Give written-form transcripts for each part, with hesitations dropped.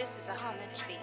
This is a Homage beat.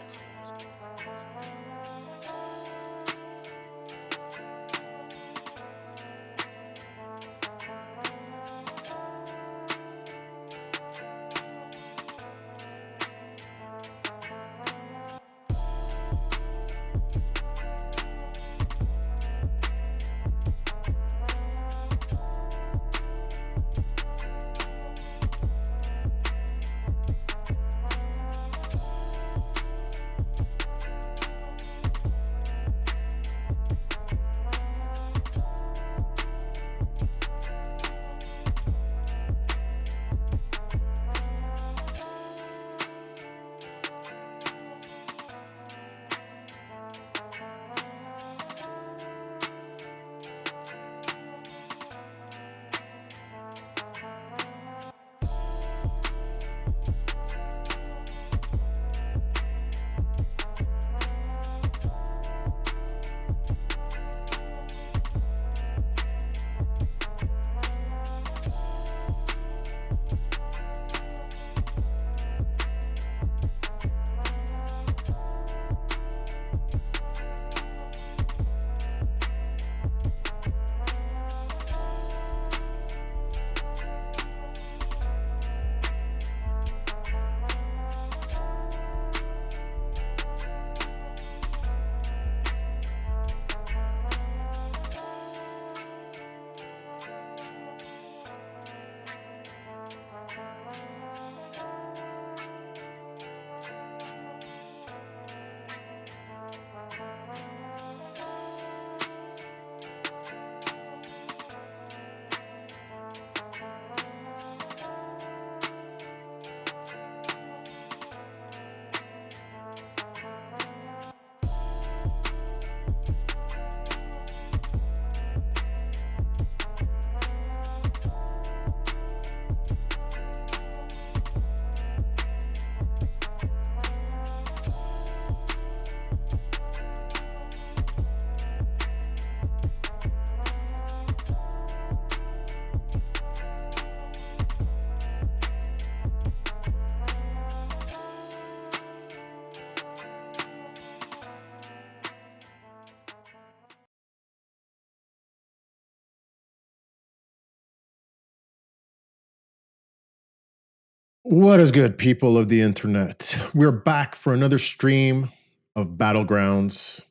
What is good, people of the internet? We're back for another stream of Battlegrounds.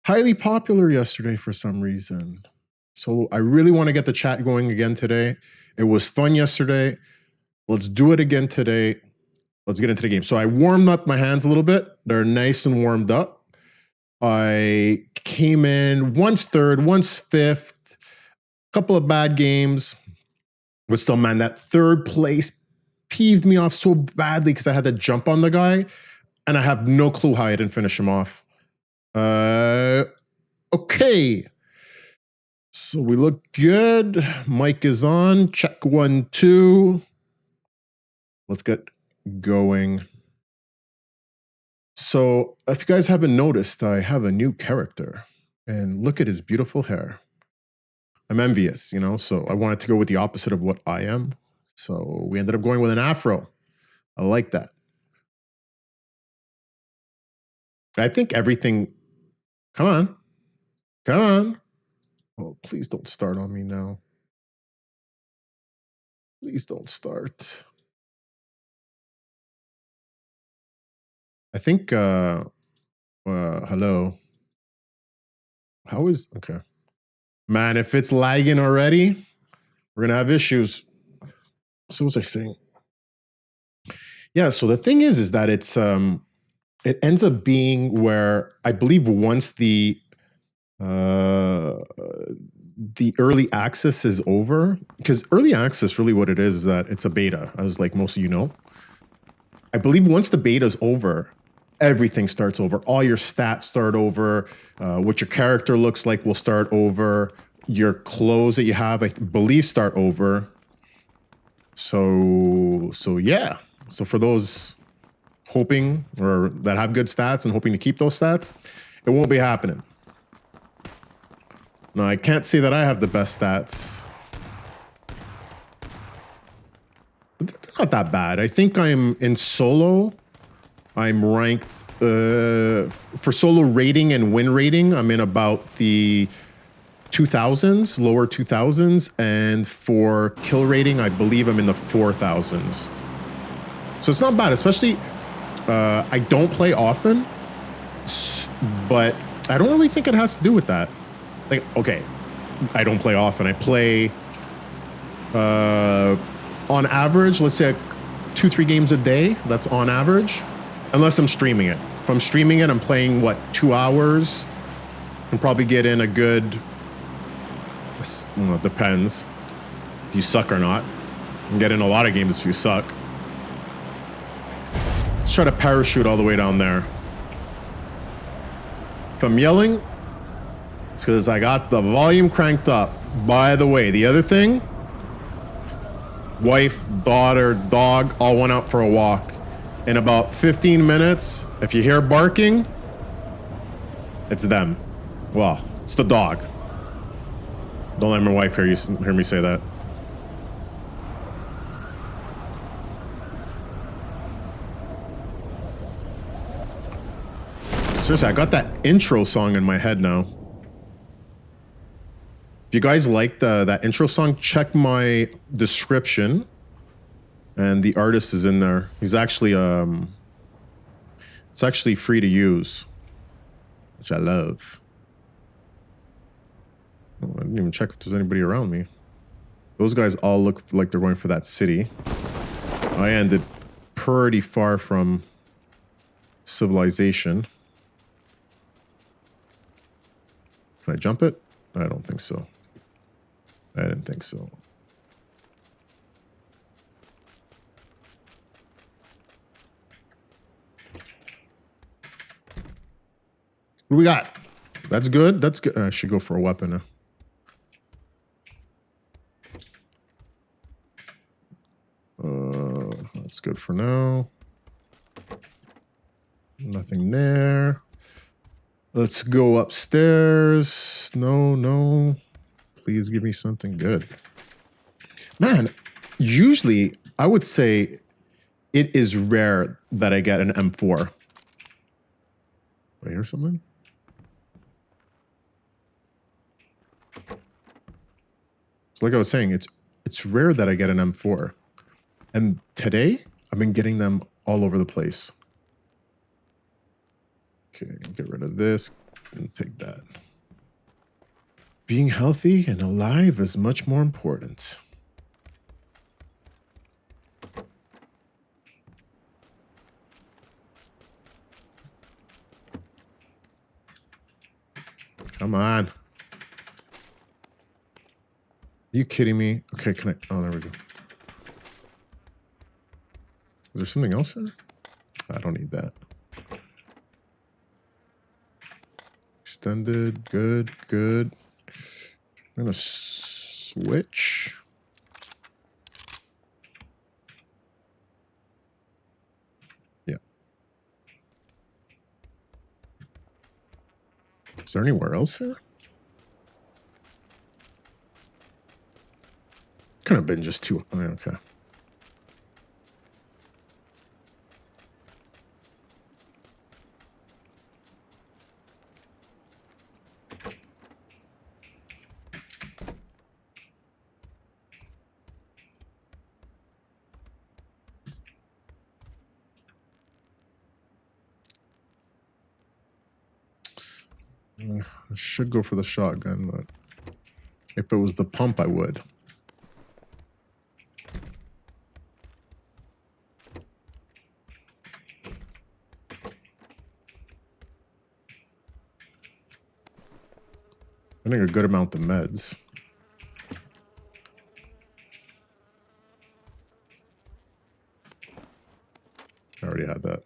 Highly popular yesterday for some reason. So I really want to get the chat going again today. It was fun yesterday. Let's do it again today. Let's get into the game. So I warmed up my hands a little bit. They're nice and warmed up. I came in once third, once fifth, a couple of bad games. But still, man, that third place peeved me off so badly because I had to jump on the guy and I have no clue how I didn't finish him off. Okay. So we look good. Mic is on. Check 1, 2. Let's get going. So if you guys haven't noticed, I have a new character and look at his beautiful hair. I'm envious, you know, so I wanted to go with the opposite of what I am. So we ended up going with an afro. I like that. I think everything, come on. Oh, please don't start on me now. Please don't start. I think, hello. How is, okay. Man, if it's lagging already, we're gonna have issues. So what was I saying? Yeah, so the thing is that it's, it ends up being where I believe once the early access is over, because early access really what it is that it's a beta, as like most of you know. I believe once the beta is over, everything starts over. All your stats start over. What your character looks like will start over. Your clothes that you have, I believe, start over. So yeah. So for those hoping or that have good stats and hoping to keep those stats, it won't be happening. No, I can't say that I have the best stats. But they're not that bad. I think I'm in solo. I'm ranked for solo rating and win rating. I'm in about the 2000s, lower 2000s, and for kill rating, I believe I'm in the 4000s. So it's not bad, especially I don't play often, but I don't really think it has to do with that. Like, okay, I don't play often. I play on average, let's say 2-3 games a day. That's on average, unless I'm streaming it. If I'm streaming it, I'm playing, what, 2 hours? And probably get in a good, well, it depends if you suck or not. You can get in a lot of games if you suck. Let's try to parachute all the way down there. If I'm yelling, it's because I got the volume cranked up. By the way, the other thing, wife, daughter, dog all went out for a walk. In about 15 minutes, if you hear barking, it's them. Well, it's the dog. Don't let my wife hear me say that. Seriously, I got that intro song in my head now. If you guys like that intro song, check my description. And the artist is in there. He's actually it's actually free to use, which I love. Oh, I didn't even check if there's anybody around me. Those guys all look like they're going for that city. I ended pretty far from civilization. Can I jump it? I don't think so. I didn't think so. What do we got? That's good. That's good. I should go for a weapon now. That's good for now. Nothing there. Let's go upstairs. No, no. Please give me something good. Man, usually I would say it is rare that I get an M4. I hear something? So like I was saying, it's rare that I get an M4. And today, I've been getting them all over the place. Okay, get rid of this and take that. Being healthy and alive is much more important. Come on. Are you kidding me? Okay, can I? Oh, there we go. Is there something else here? I don't need that. Extended, good, good. I'm gonna switch. Yeah. Is there anywhere else here? Could have been just two. Oh, okay. I should go for the shotgun, but if it was the pump, I would. I think a good amount of meds. I already had that.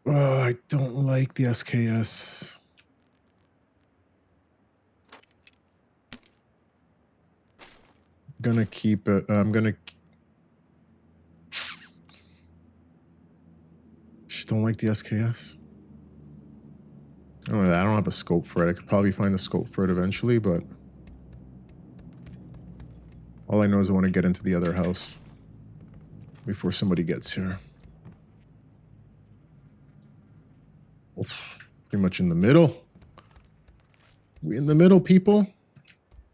Oh, I don't like the SKS. I'm gonna keep it. I'm gonna. Just don't like the SKS. I don't have a scope for it. I could probably find the scope for it eventually, but all I know is I want to get into the other house before somebody gets here. Oof, pretty much in the middle. We in the middle, people.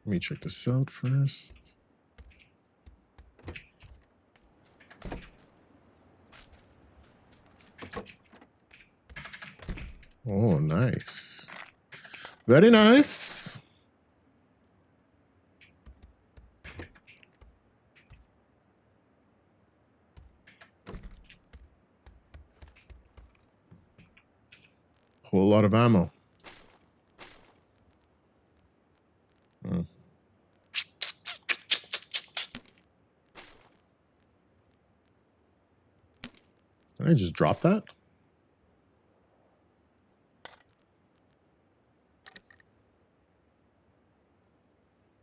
Let me check this out first. Oh, nice. Very nice. Whole lot of ammo. Mm. Did I just drop that?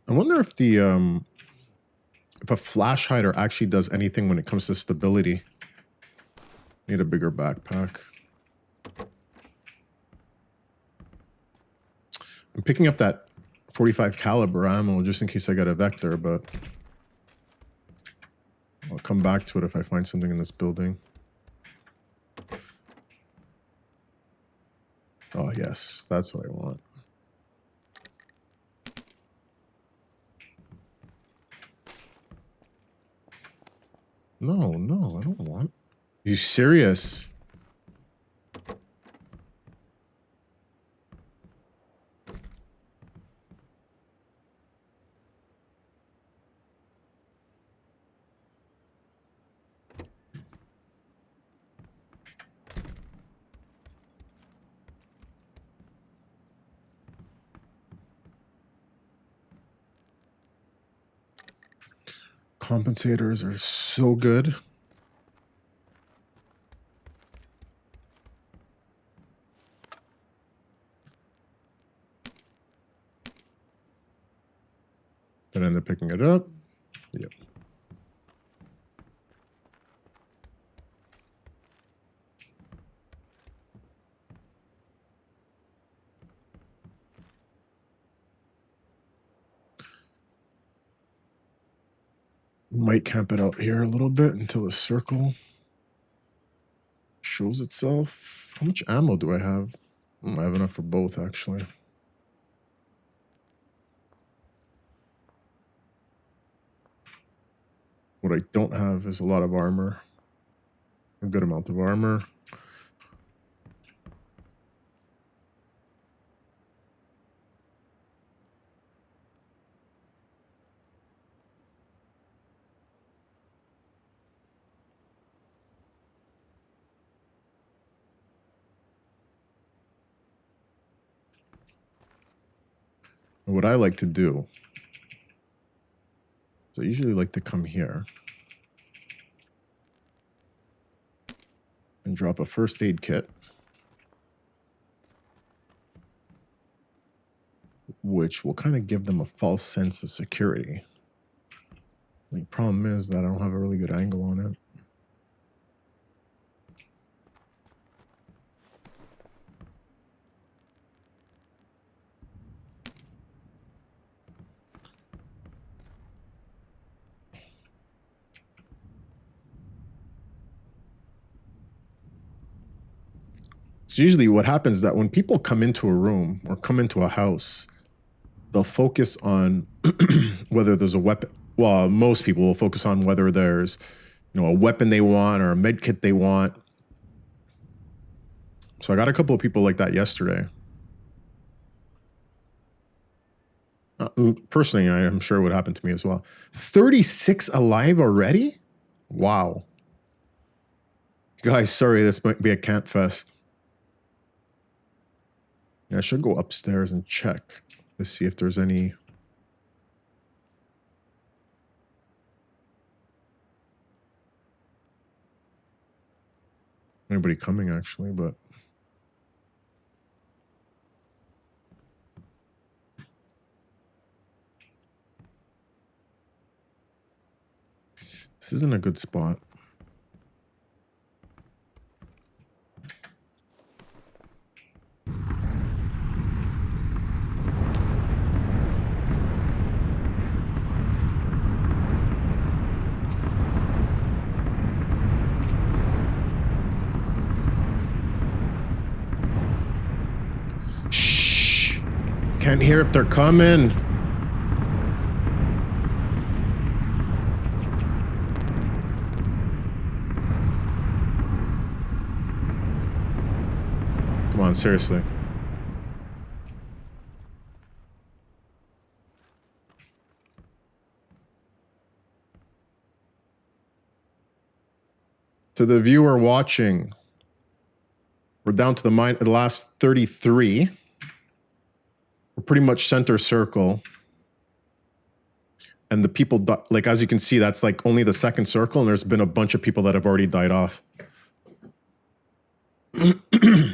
I wonder if the if a flash hider actually does anything when it comes to stability. Need a bigger backpack. I'm picking up that 45 caliber ammo just in case I got a vector, but I'll come back to it if I find something in this building. Oh, yes, that's what I want. No, I don't want. You serious? Compensators are so good. Did I end up picking it up? Yep. Might camp it out here a little bit until the circle shows itself. How much ammo do I have? I have enough for both, actually. What I don't have is a lot of armor. A good amount of armor. And what I like to do is I usually like to come here and drop a first aid kit, which will kind of give them a false sense of security. The problem is that I don't have a really good angle on it. So usually what happens is that when people come into a room or come into a house, they'll focus on whether there's a weapon. Well, most people will focus on whether there's, a weapon they want or a med kit they want. So I got a couple of people like that yesterday. Personally, I am sure it would happen to me as well. 36 alive already? Wow. Guys, sorry, this might be a camp fest. I should go upstairs and check to see if there's anybody coming, actually, but this isn't a good spot. hear if they're coming. Come on, seriously. To the viewer watching, we're down to the last 33. We're pretty much center circle. And the people, like, as you can see, that's like only the second circle, and there's been a bunch of people that have already died off. We're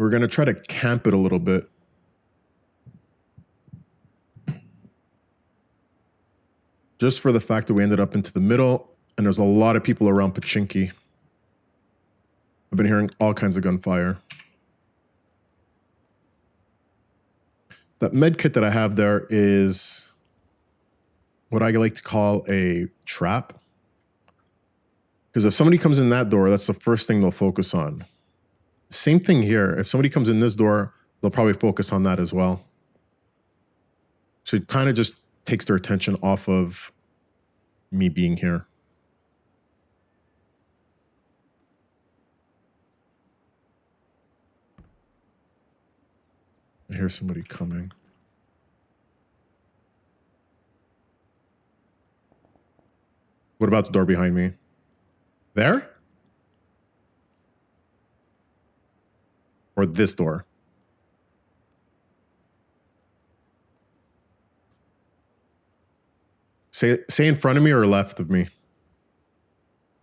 going to try to camp it a little bit. Just for the fact that we ended up into the middle, and there's a lot of people around Pachinki. I've been hearing all kinds of gunfire. That med kit that I have there is what I like to call a trap. Because if somebody comes in that door, that's the first thing they'll focus on. Same thing here. If somebody comes in this door, they'll probably focus on that as well. So it kind of just takes their attention off of me being here. I hear somebody coming. What about the door behind me? There? Or this door? Say in front of me or left of me.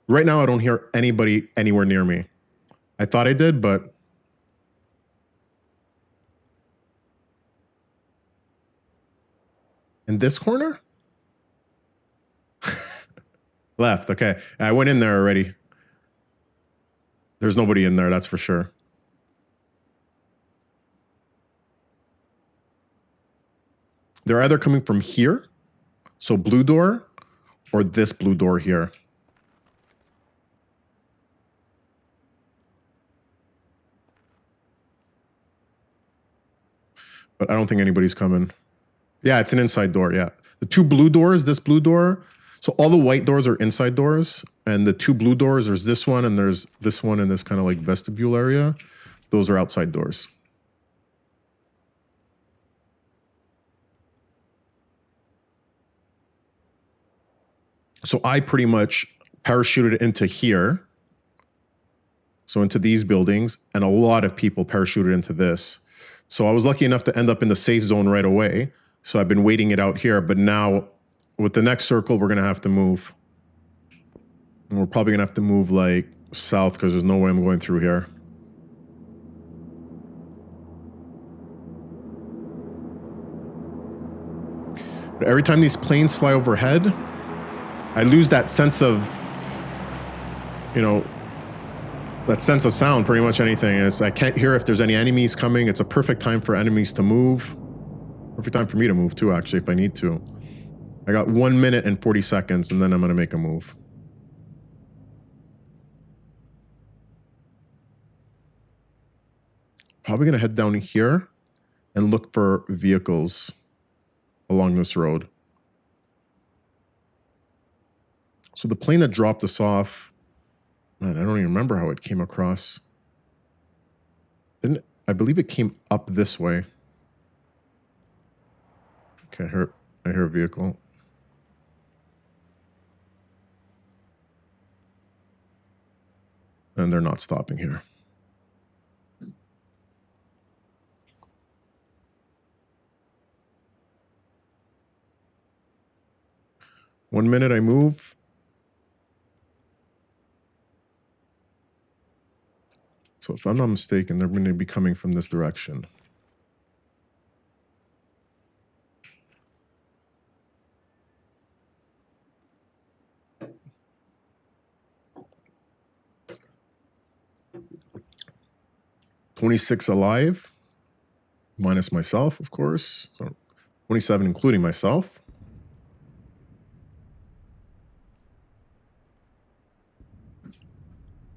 Right now, I don't hear anybody anywhere near me. I thought I did, but... In this corner? Left, okay. I went in there already. There's nobody in there, that's for sure. They're either coming from here, so blue door, or this blue door here. But I don't think anybody's coming. Yeah, it's an inside door, yeah. The two blue doors, this blue door. So all the white doors are inside doors. And the two blue doors, there's this one and there's this one in this kind of like vestibule area. Those are outside doors. So I pretty much parachuted into here. So into these buildings, and a lot of people parachuted into this. So I was lucky enough to end up in the safe zone right away. So I've been waiting it out here, but now with the next circle, we're gonna have to move. And we're probably gonna have to move like south because there's no way I'm going through here. But every time these planes fly overhead, I lose that sense of, you know, that sense of sound, pretty much anything. I can't hear if there's any enemies coming. It's a perfect time for enemies to move. Perfect time for me to move too, actually, if I need to. I got 1 minute and 40 seconds, and then I'm gonna make a move. Probably gonna head down here and look for vehicles along this road. So the plane that dropped us off, man, I don't even remember how it came across. I believe it came up this way. Okay, I hear a vehicle. And they're not stopping here. One minute I move. So if I'm not mistaken, they're going to be coming from this direction. $26 alive, minus myself, of course. So 27 including myself.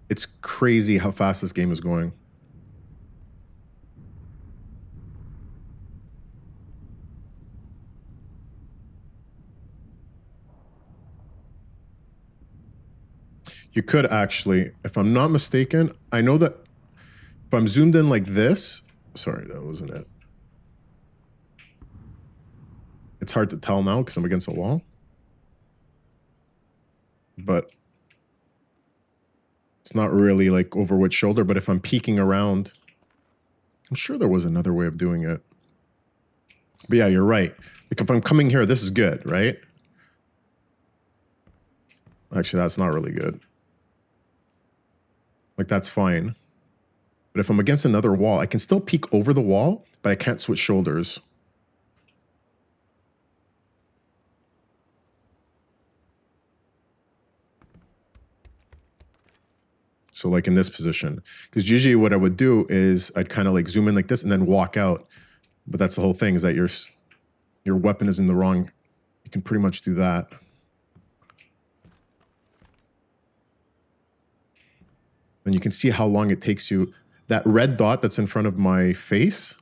It's crazy how fast this game is going. You could actually, if I'm not mistaken, I know that if I'm zoomed in like this, sorry, that wasn't it. It's hard to tell now because I'm against a wall. But it's not really like over which shoulder, but if I'm peeking around, I'm sure there was another way of doing it. But yeah, you're right. Like if I'm coming here, this is good, right? Actually, that's not really good. Like that's fine. But if I'm against another wall, I can still peek over the wall, but I can't switch shoulders. So like in this position, because usually what I would do is I'd kind of like zoom in like this and then walk out. But that's the whole thing, is that your weapon is in the wrong. You can pretty much do that. And you can see how long it takes you. That red dot that's in front of my face,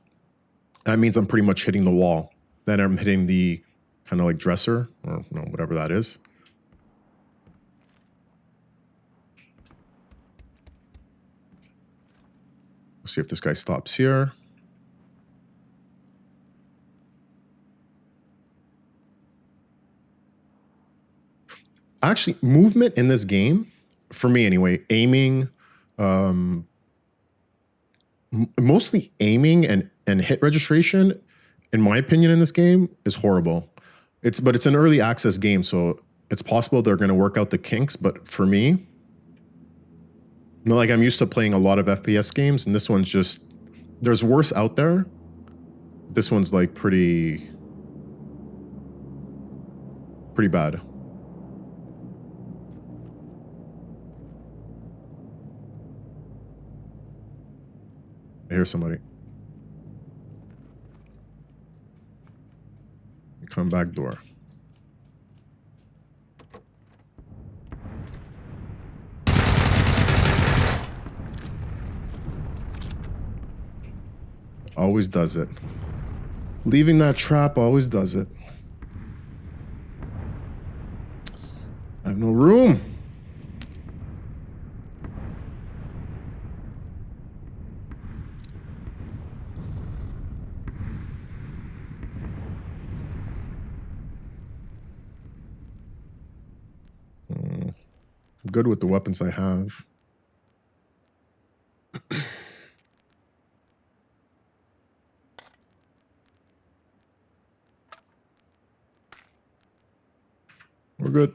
that means I'm pretty much hitting the wall. Then I'm hitting the kind of like dresser or whatever that is. Let's see if this guy stops here. Actually, movement in this game, for me anyway, aiming, mostly aiming and hit registration, in my opinion, in this game is horrible. But it's an early access game, so it's possible they're going to work out the kinks. But for me, like I'm used to playing a lot of FPS games, and this one's just, there's worse out there. This one's like pretty bad. I hear somebody. Come back door. Always does it. Leaving that trap always does it. I have no room. I'm good with the weapons I have. We're good.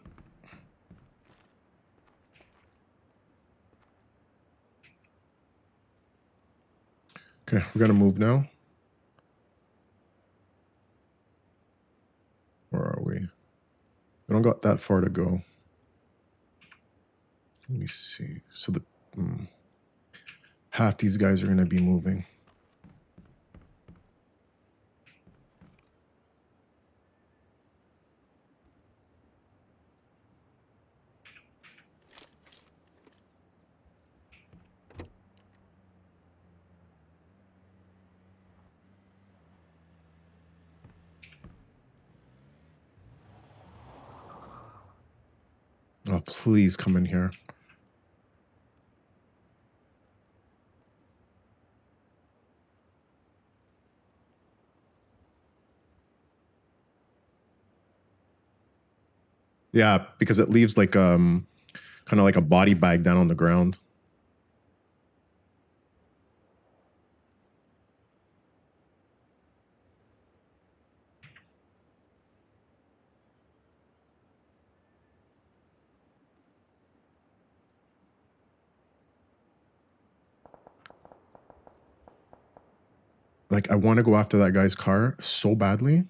Okay, we're gonna move now. Where are we? We don't got that far to go. Let me see. So half these guys are gonna be moving. Oh, please come in here. Yeah, because it leaves like kind of like a body bag down on the ground. Like I want to go after that guy's car so badly.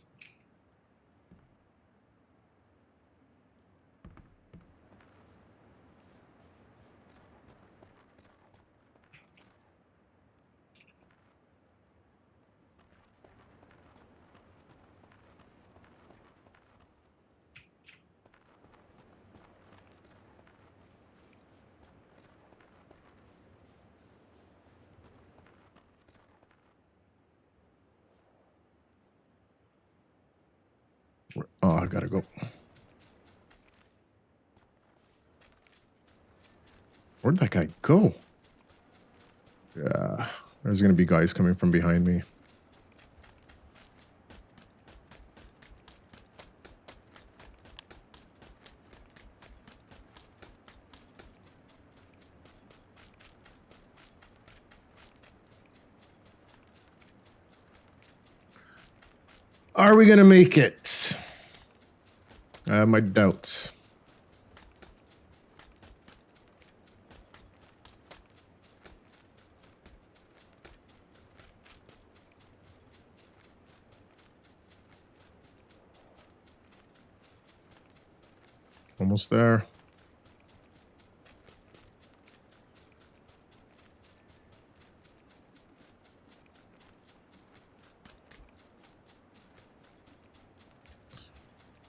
Oh, I gotta go. Where'd that guy go? Yeah, there's gonna be guys coming from behind me. Are we gonna make it? I have my doubts. Almost there.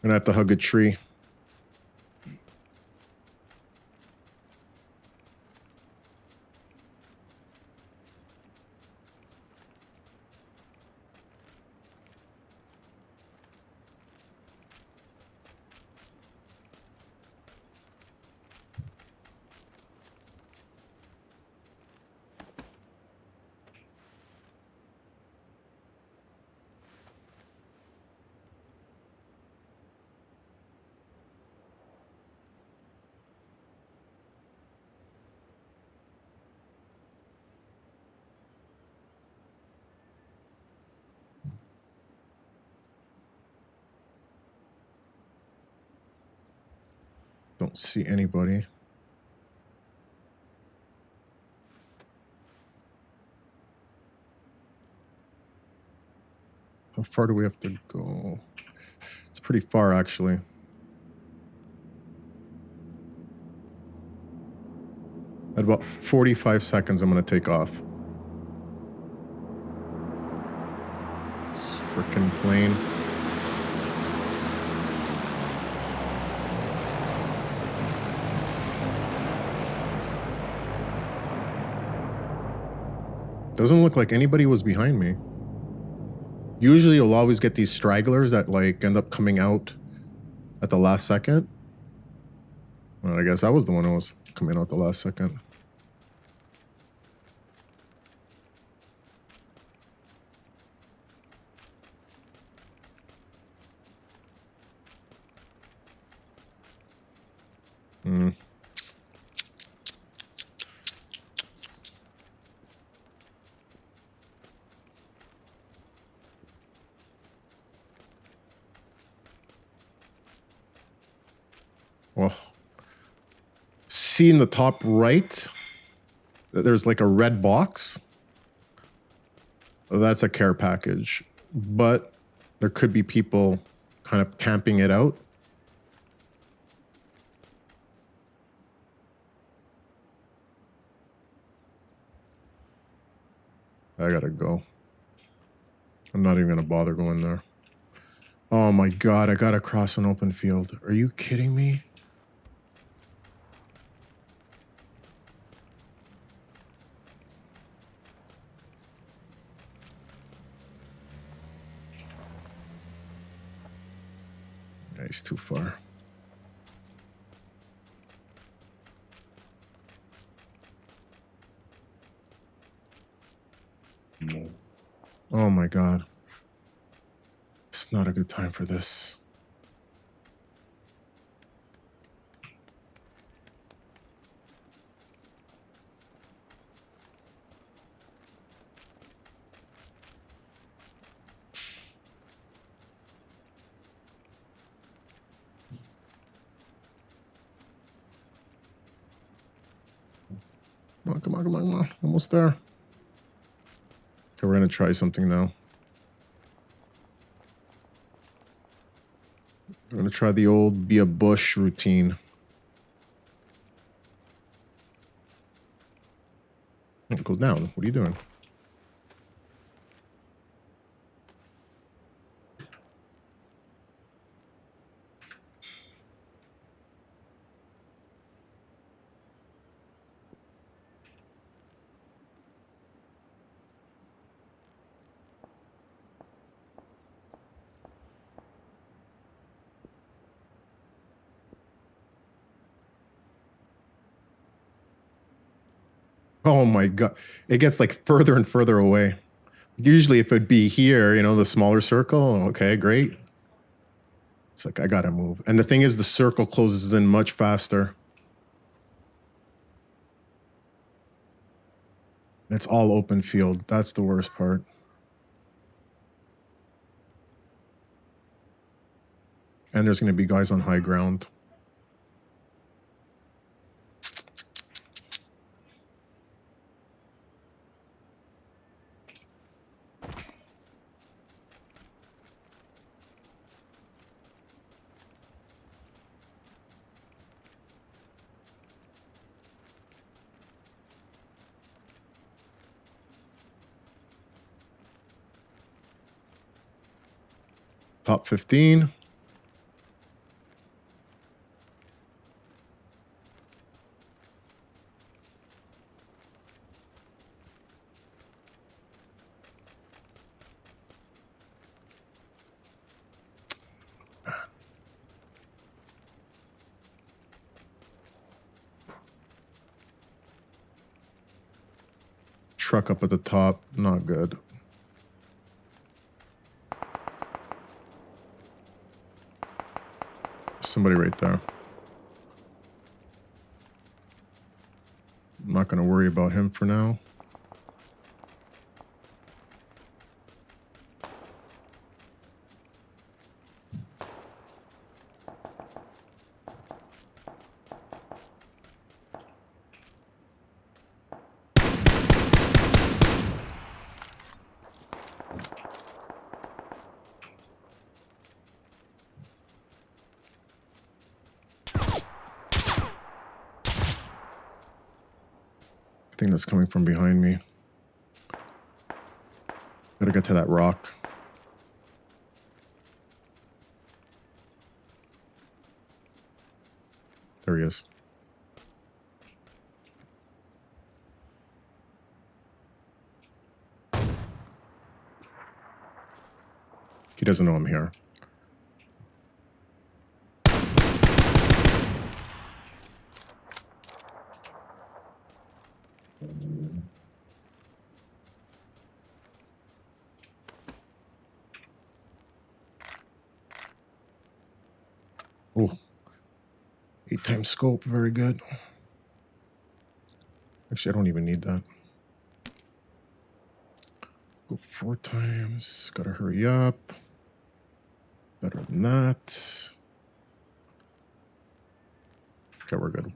Gonna have to hug a tree. Don't see anybody. How far do we have to go? It's pretty far, actually. At about 45 seconds, I'm going to take off. This freaking plane. Doesn't look like anybody was behind me. Usually you'll always get these stragglers that like end up coming out at the last second. Well, I guess I was the one who was coming out the last second. Well, see in the top right, there's like a red box. That's a care package, but there could be people kind of camping it out. I gotta go. I'm not even gonna bother going there. Oh my God, I gotta cross an open field. Are you kidding me? Yeah, he's too far. Oh my God. It's not a good time for this. Come on, come on, come on, come on. Almost there. Okay, we're gonna try something now. We're gonna try the old be a bush routine. Go down. What are you doing? Oh my God. It gets like further and further away. Usually if it'd be here, you know, the smaller circle, okay, great. It's like, I gotta move. And the thing is, the circle closes in much faster. And it's all open field. That's the worst part. And there's gonna be guys on high ground. Top 15. Truck up at the top, not good. Somebody right there. I'm not gonna worry about him for now. I think that's coming from behind me. Gotta get to that rock. There he is. He doesn't know I'm here. Oh, 8x scope, very good. Actually, I don't even need that. Go 4 times. Gotta hurry up. Better than that. Okay, we're good.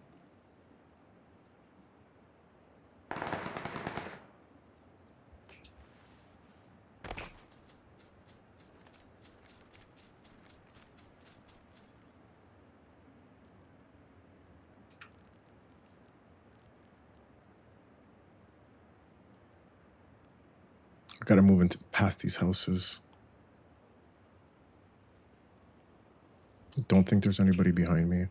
I gotta move into past these houses. Don't think there's anybody behind me.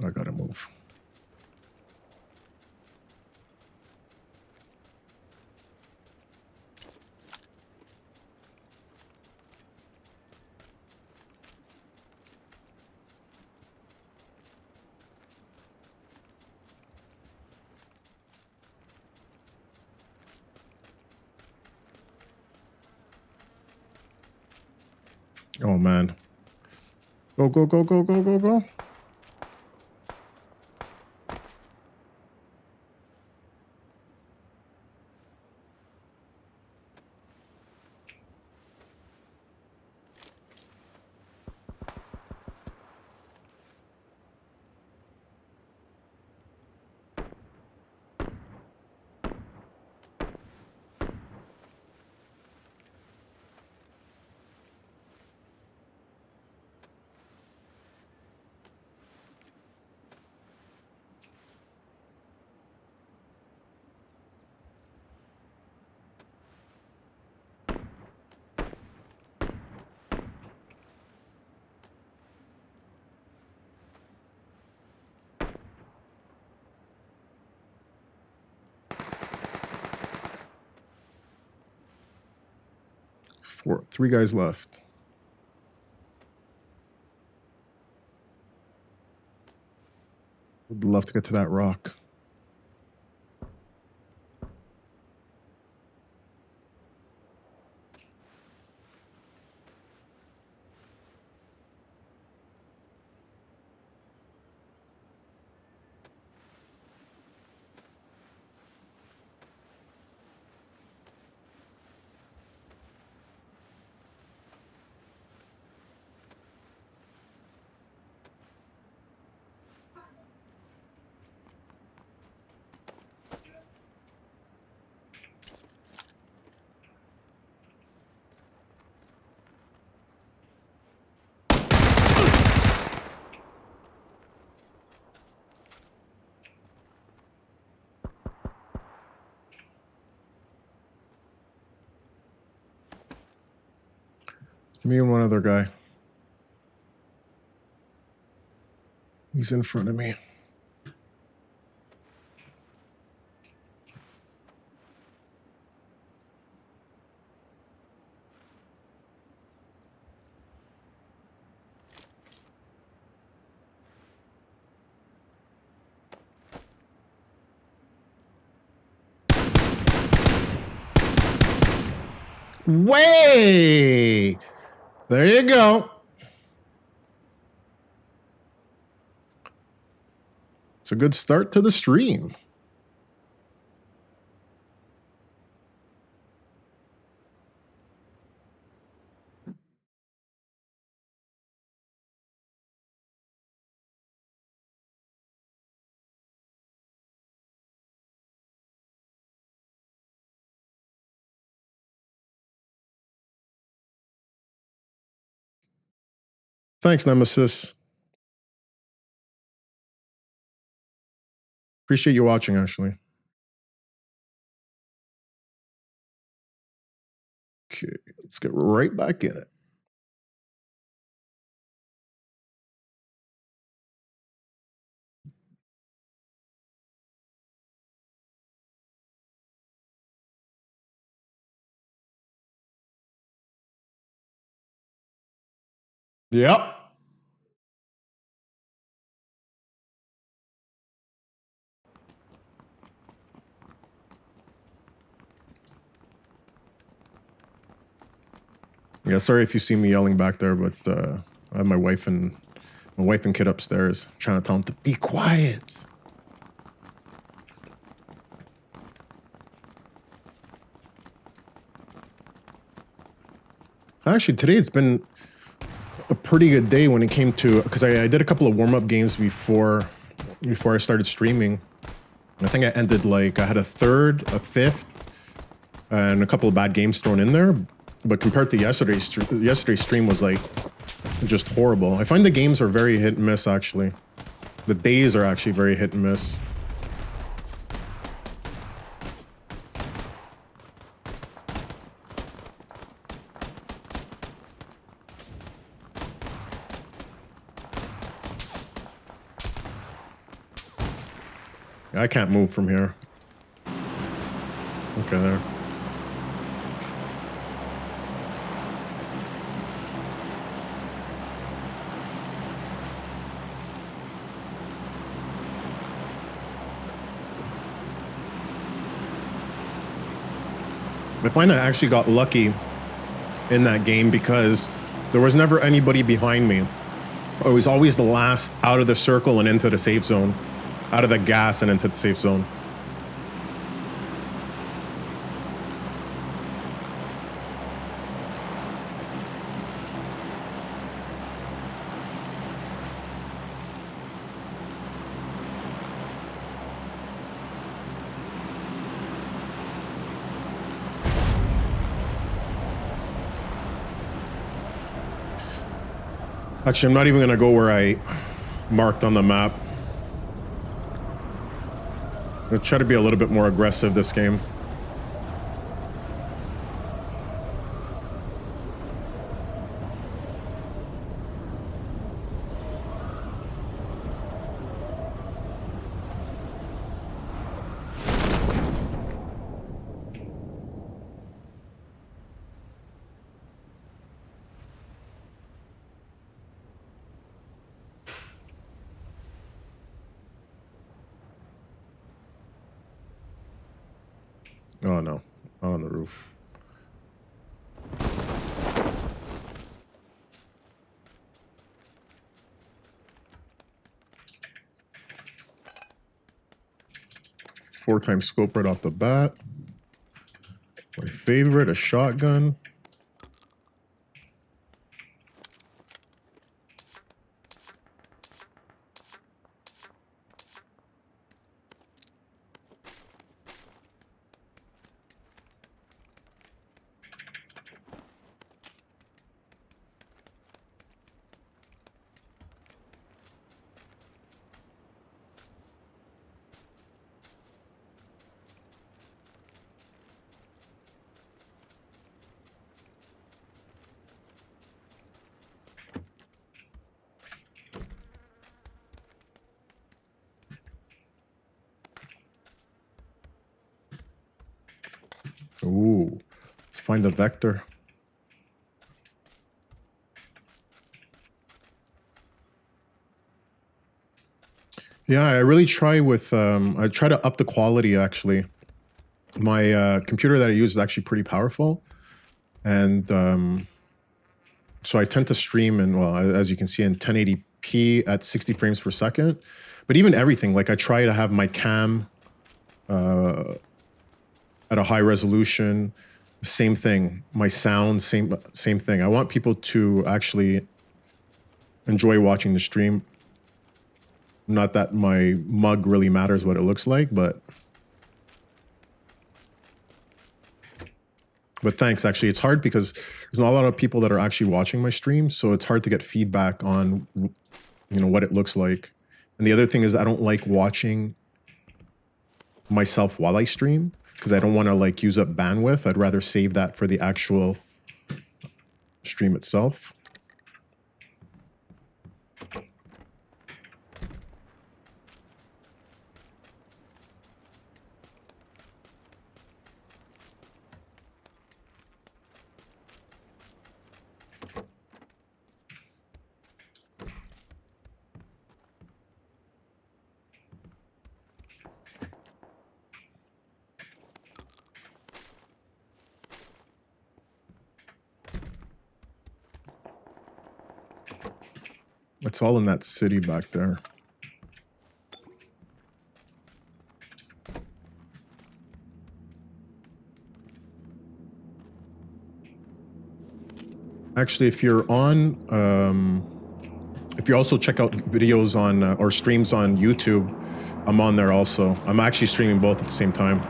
I gotta move. Oh man. Go, go, go, go, go, go, go. Three guys left. I'd love to get to that rock. Me and one other guy. He's in front of me. Way! There you go. It's a good start to the stream. Thanks, Nemesis. Appreciate you watching, actually. Okay, let's get right back in it. Yep. Yeah, sorry if you see me yelling back there, but I have my wife and kid upstairs trying to tell them to be quiet. Actually, today it's been a pretty good day when it came to, because I did a couple of warm-up games before I started streaming. I think I ended like, I had a third, a fifth, and a couple of bad games thrown in there. But compared to yesterday's stream was like just horrible. I find the games are very hit and miss, actually. The days are actually very hit and miss. I can't move from here. Okay, there. I find I actually got lucky in that game because there was never anybody behind me. I was always the last out of the circle and into the safe zone. Out of the gas and into the safe zone. Actually, I'm not even going to go where I marked on the map. I'm going to try to be a little bit more aggressive this game. Oh no, not on the roof. Four times scope right off the bat. My favorite, a shotgun. Ooh, let's find the vector. Yeah, I really try with, I try to up the quality actually. My computer that I use is actually pretty powerful. And so I tend to stream in, well, as you can see, in 1080p at 60 frames per second. But even everything, like I try to have my cam at a high resolution. Same thing. My sound, same thing. I want people to actually enjoy watching the stream. Not that my mug really matters what it looks like, but thanks. Actually, it's hard because there's not a lot of people that are actually watching my stream, so it's hard to get feedback on, you know, what it looks like. And the other thing is I don't like watching myself while I stream because I don't want to like use up bandwidth. I'd rather save that for the actual stream itself. It's all in that city back there. Actually, if you're on, if you also check out videos on or streams on YouTube, I'm on there also. I'm actually streaming both at the same time.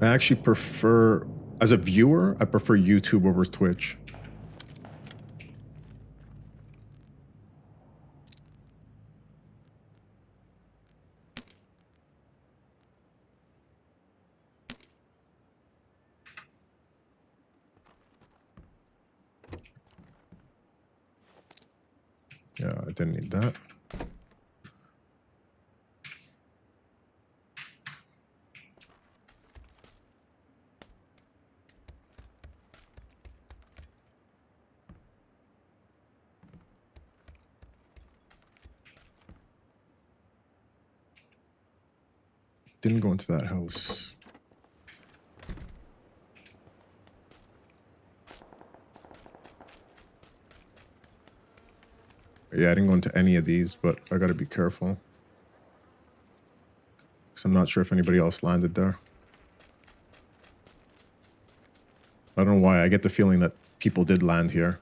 I actually prefer, as a viewer, I prefer YouTube over Twitch. Yeah, I didn't need that. Didn't go into that house. Yeah, I didn't go into any of these, but I gotta be careful. Because I'm not sure if anybody else landed there. I don't know why. I get the feeling that people did land here.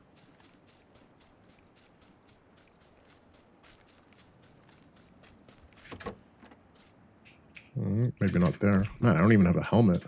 Maybe not there. Man, I don't even have a helmet.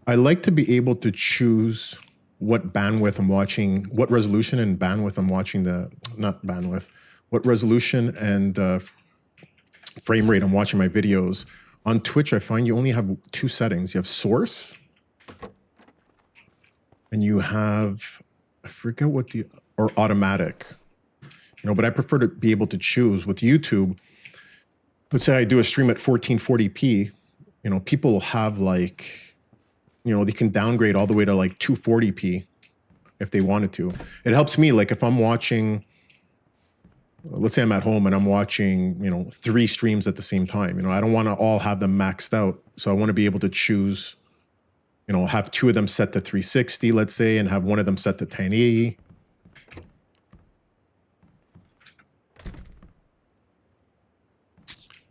I like to be able to choose what bandwidth I'm watching, what resolution and bandwidth I'm watching the, not bandwidth, what resolution and frame rate I'm watching my videos. On Twitch, I find you only have two settings. You have source and you have I forget what or automatic, but I prefer to be able to choose with YouTube. Let's say I do a stream at 1440p, people have like, they can downgrade all the way to like 240p if they wanted to. It helps me, like if I'm watching, let's say I'm at home and I'm watching, 3 streams at the same time, I don't want to all have them maxed out. So I want to be able to choose, have 2 of them set to 360, let's say, and have 1 of them set to 1080.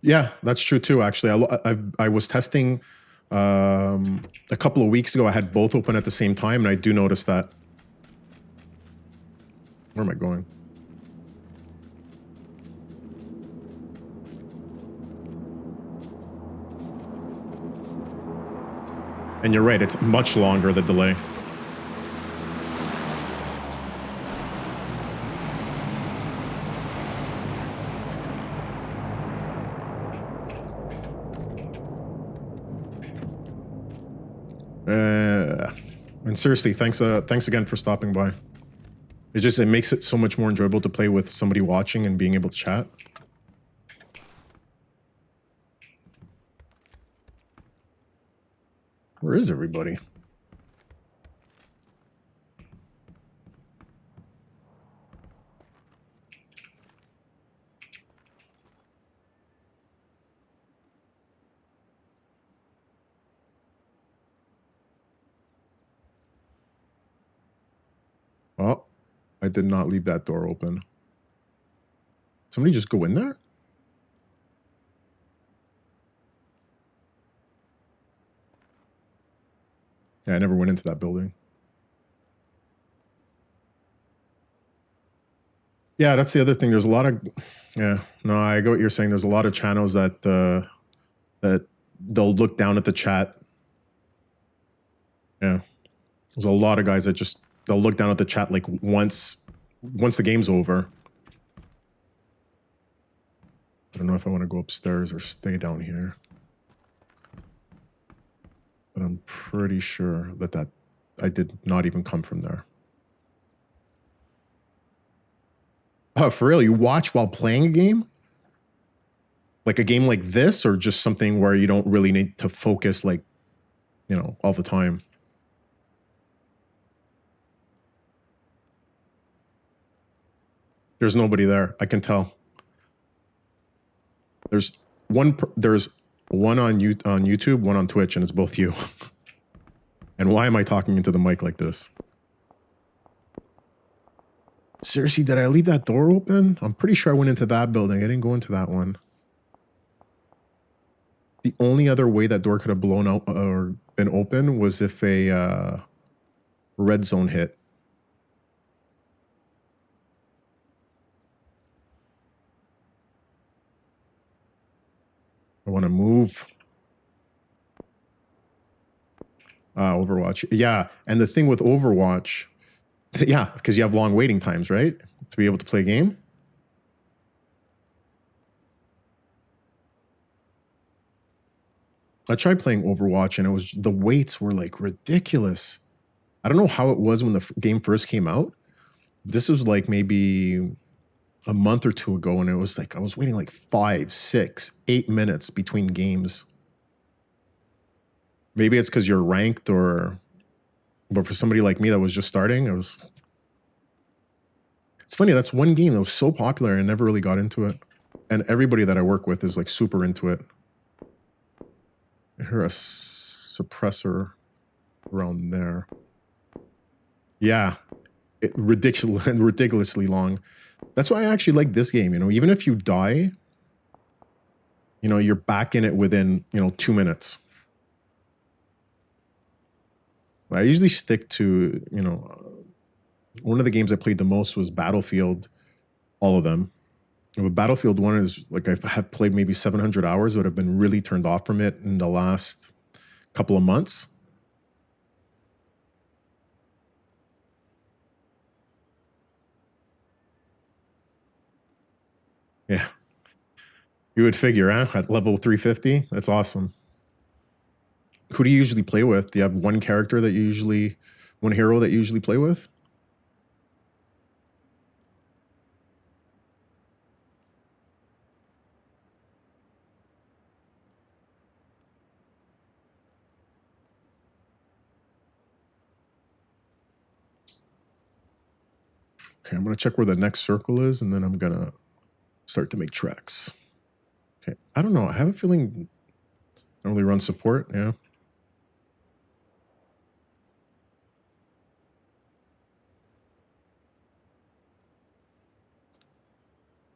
Yeah, that's true too. Actually, I was testing a couple of weeks ago. I had both open at the same time, and I do notice that. Where am I going? And you're right, it's much longer, the delay. And seriously, thanks again for stopping by. It makes it so much more enjoyable to play with somebody watching and being able to chat. Where is everybody? Oh, I did not leave that door open. Somebody just go in there? Yeah, I never went into that building. Yeah, that's the other thing. There's a lot of, no, I get what you're saying. There's a lot of channels that that they'll look down at the chat. Yeah, there's a lot of guys that they'll look down at the chat like once the game's over. I don't know if I want to go upstairs or stay down here, but I'm pretty sure that I did not even come from there. Oh, for real? You watch while playing a game? Like a game like this, or just something where you don't really need to focus, like, all the time? There's nobody there. I can tell. There's one on YouTube, one on Twitch, and it's both you. And why am I talking into the mic like this? Seriously, did I leave that door open? I'm pretty sure I went into that building. I didn't go into that one. The only other way that door could have blown out or been open was if a red zone hit. I want to move. Overwatch. Yeah, and the thing with Overwatch, yeah, because you have long waiting times, right? To be able to play a game. I tried playing Overwatch, and the waits were like ridiculous. I don't know how it was when the game first came out. This was like maybe a month or 2 ago, and it was like I was waiting like 5, 6, 8 minutes between games. Maybe it's because you're ranked, but for somebody like me that was just starting, it's funny, that's one game that was so popular and I never really got into it. And everybody that I work with is like super into it. I hear a suppressor around there. Yeah, ridiculously long. That's why I actually like this game. Even if you die, you're back in it within 2 minutes. I usually stick to one of the games I played the most was Battlefield, all of them. But Battlefield 1 is like I have played maybe 700 hours, but I've been really turned off from it in the last couple of months. Yeah. You would figure, at level 350? That's awesome. Who do you usually play with? Do you have one hero that you usually play with? Okay, I'm gonna check where the next circle is, and then I'm gonna start to make tracks. Okay, I don't know. I have a feeling I only run support. Yeah.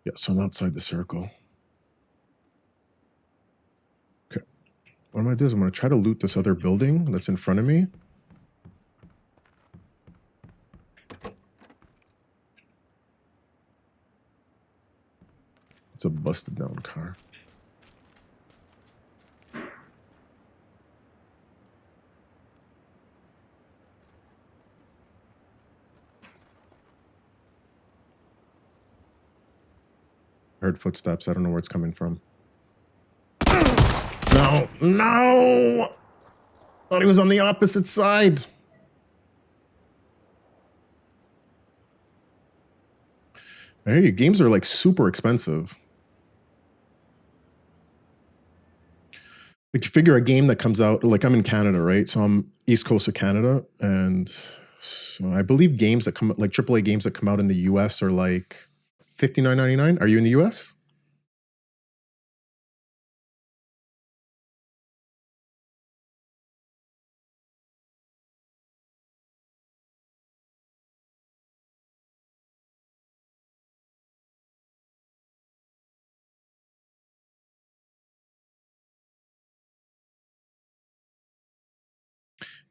Yeah, so I'm outside the circle. Okay. What I'm gonna do is I'm gonna try to loot this other building that's in front of me. It's a busted down car. I heard footsteps. I don't know where it's coming from. No, no! Thought he was on the opposite side. Hey, games are like super expensive. Like you figure a game that comes out, like I'm in Canada, right? So I'm East Coast of Canada, and so I believe games that come like AAA games that come out in the US are like $59.99. Are you in the US?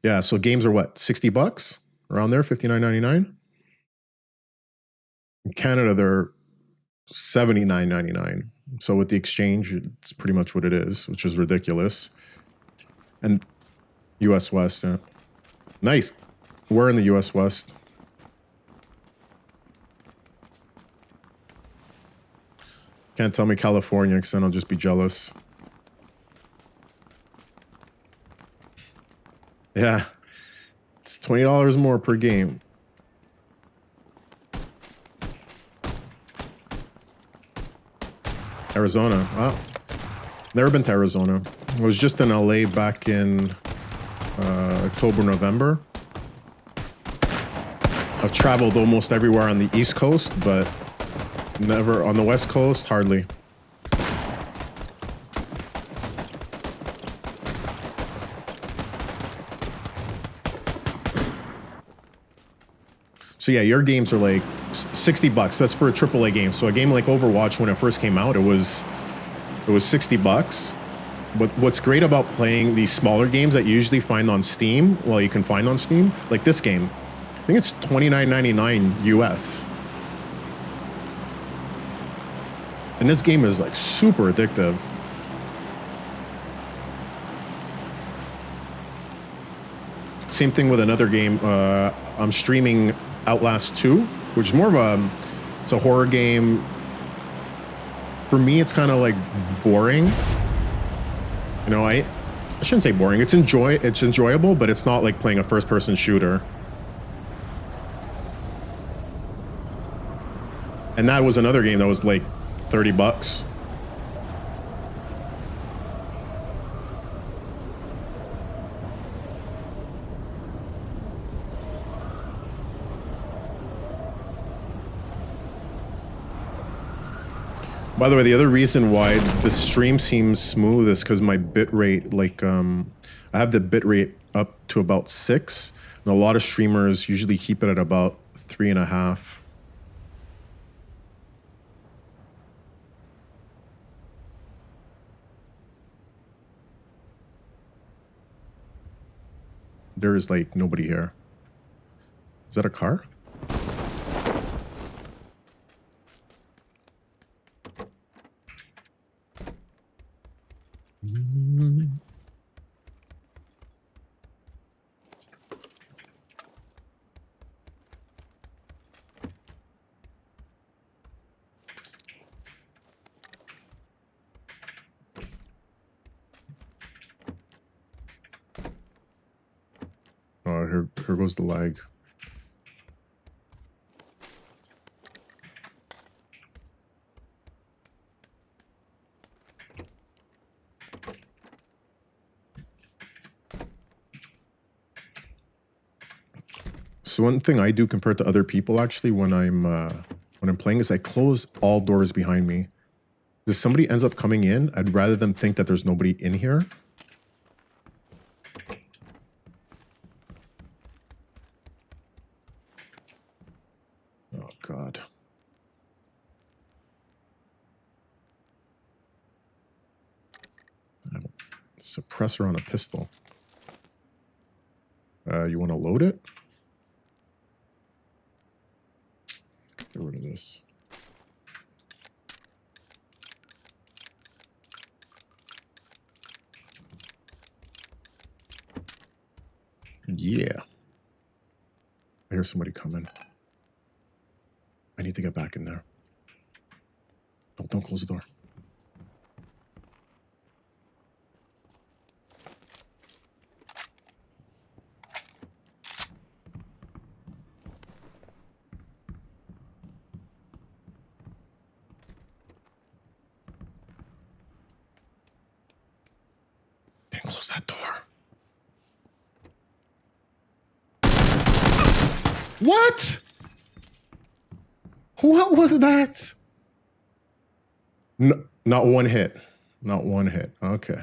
Yeah, so games are what, 60 bucks? Around there, $59.99. In Canada, they're $79.99. So with the exchange, it's pretty much what it is, which is ridiculous. And US West, yeah. Nice. We're in the US West. Can't tell me California, because then I'll just be jealous. Yeah. It's $20 more per game. Arizona. Wow. Never been to Arizona. I was just in LA back in October, November. I've traveled almost everywhere on the East Coast, but never on the West Coast, hardly. So yeah, your games are like 60 bucks. That's for a AAA game. So a game like Overwatch, when it first came out, it was 60 bucks. But what's great about playing these smaller games that you usually find on Steam, well, you can find on Steam, like this game, I think it's $29.99 US. And this game is like super addictive. Same thing with another game. I'm streaming Outlast 2, which is more of it's a horror game. For me, it's kind of like boring. You know, I shouldn't say boring. It's enjoyable, but it's not like playing a first-person shooter. And that was another game that was like 30 bucks. By the way, the other reason why the stream seems smooth is because my bit rate, like, I have the bit rate up to about 6, and a lot of streamers usually keep it at about 3.5. There is like nobody here. Is that a car? Oh, here goes the lag. So one thing I do compared to other people actually when I'm playing is I close all doors behind me. If somebody ends up coming in, I'd rather them think that there's nobody in here. Oh God. Suppressor on a pistol. You want to load it? Get rid of this. Yeah. I hear somebody coming. I need to get back in there. Don't close the door. Dang, close that door. What? What was that? No, not one hit. Not one hit. Okay.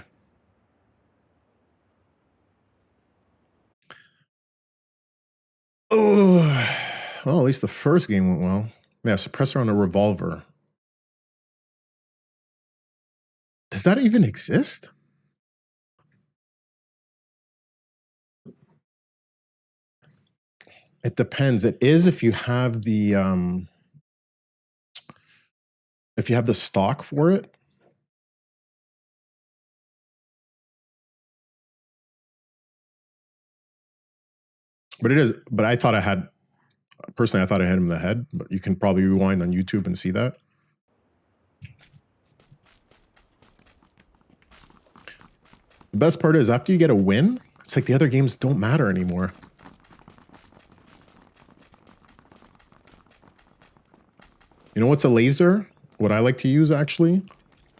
Oh, well, at least the first game went well. Yeah, suppressor on a revolver. Does that even exist? It depends. It is if you have the stock for it. But it is. But I thought I had. Personally, I thought I hit him in the head. But you can probably rewind on YouTube and see that. The best part is after you get a win, it's like the other games don't matter anymore. You know what's a laser? What I like to use actually,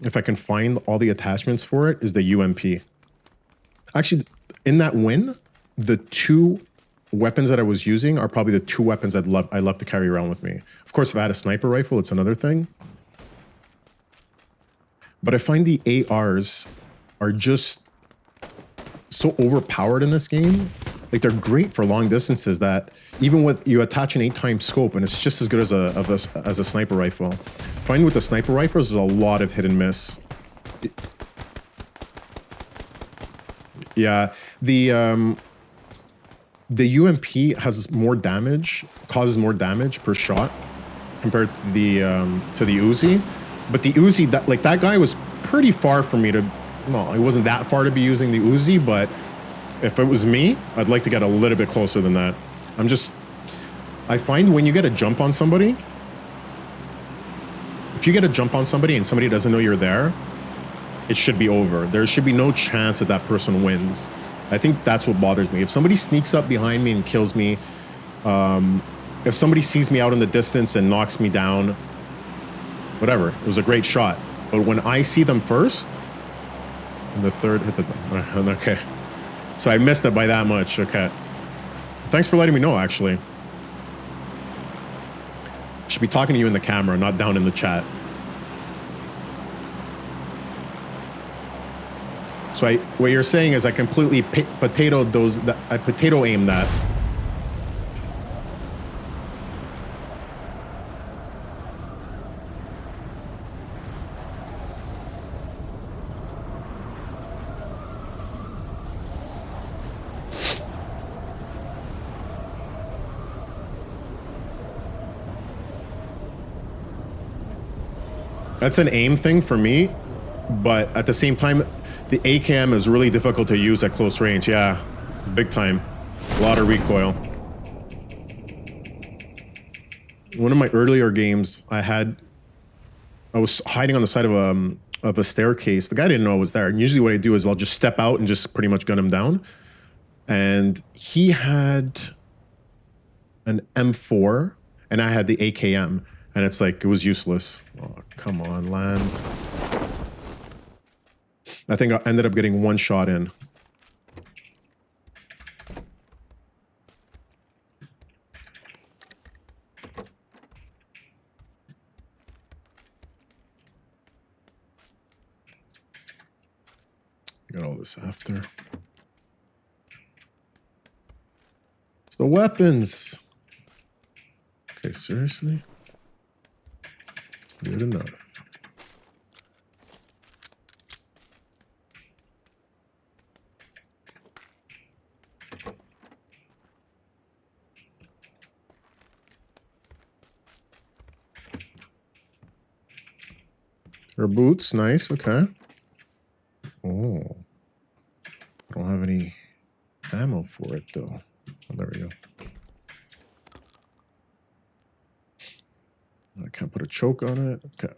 if I can find all the attachments for it, is the UMP. Actually, in that win, the two weapons that I was using are probably the two weapons I love to carry around with me. Of course, if I had a sniper rifle, it's another thing. But I find the ARs are just so overpowered in this game. Like they're great for long distances that even with you attach an 8x scope and it's just as good as a sniper rifle. Find with the sniper rifles, there's a lot of hit and miss. Yeah, the UMP has more damage, causes more damage per shot compared to the Uzi. But the Uzi, that guy was pretty far for me to. Well, it wasn't that far to be using the Uzi, but if it was me, I'd like to get a little bit closer than that. I find when you get a jump on somebody, if you get a jump on somebody and somebody doesn't know you're there, it should be over. There should be no chance that that person wins. I think that's what bothers me. If somebody sneaks up behind me and kills me, if somebody sees me out in the distance and knocks me down, whatever, it was a great shot. But when I see them first, and the third hit the... Okay. So I missed it by that much. Okay. Thanks for letting me know, actually. Should be talking to you in the camera, not down in the chat. So what you're saying is I completely I potato aimed that. That's an aim thing for me, but at the same time, the AKM is really difficult to use at close range. Yeah, big time. A lot of recoil. One of my earlier games, I was hiding on the side of a staircase. The guy didn't know I was there. And usually what I do is I'll just step out and just pretty much gun him down. And he had an M4 and I had the AKM. And it's like, it was useless. Oh, come on, land. I think I ended up getting one shot in. Got all this after. It's the weapons. Okay, seriously? Good enough. Her boots, nice, okay. Oh. I don't have any ammo for it, though. Oh, there we go. I can't put a choke on it. Okay.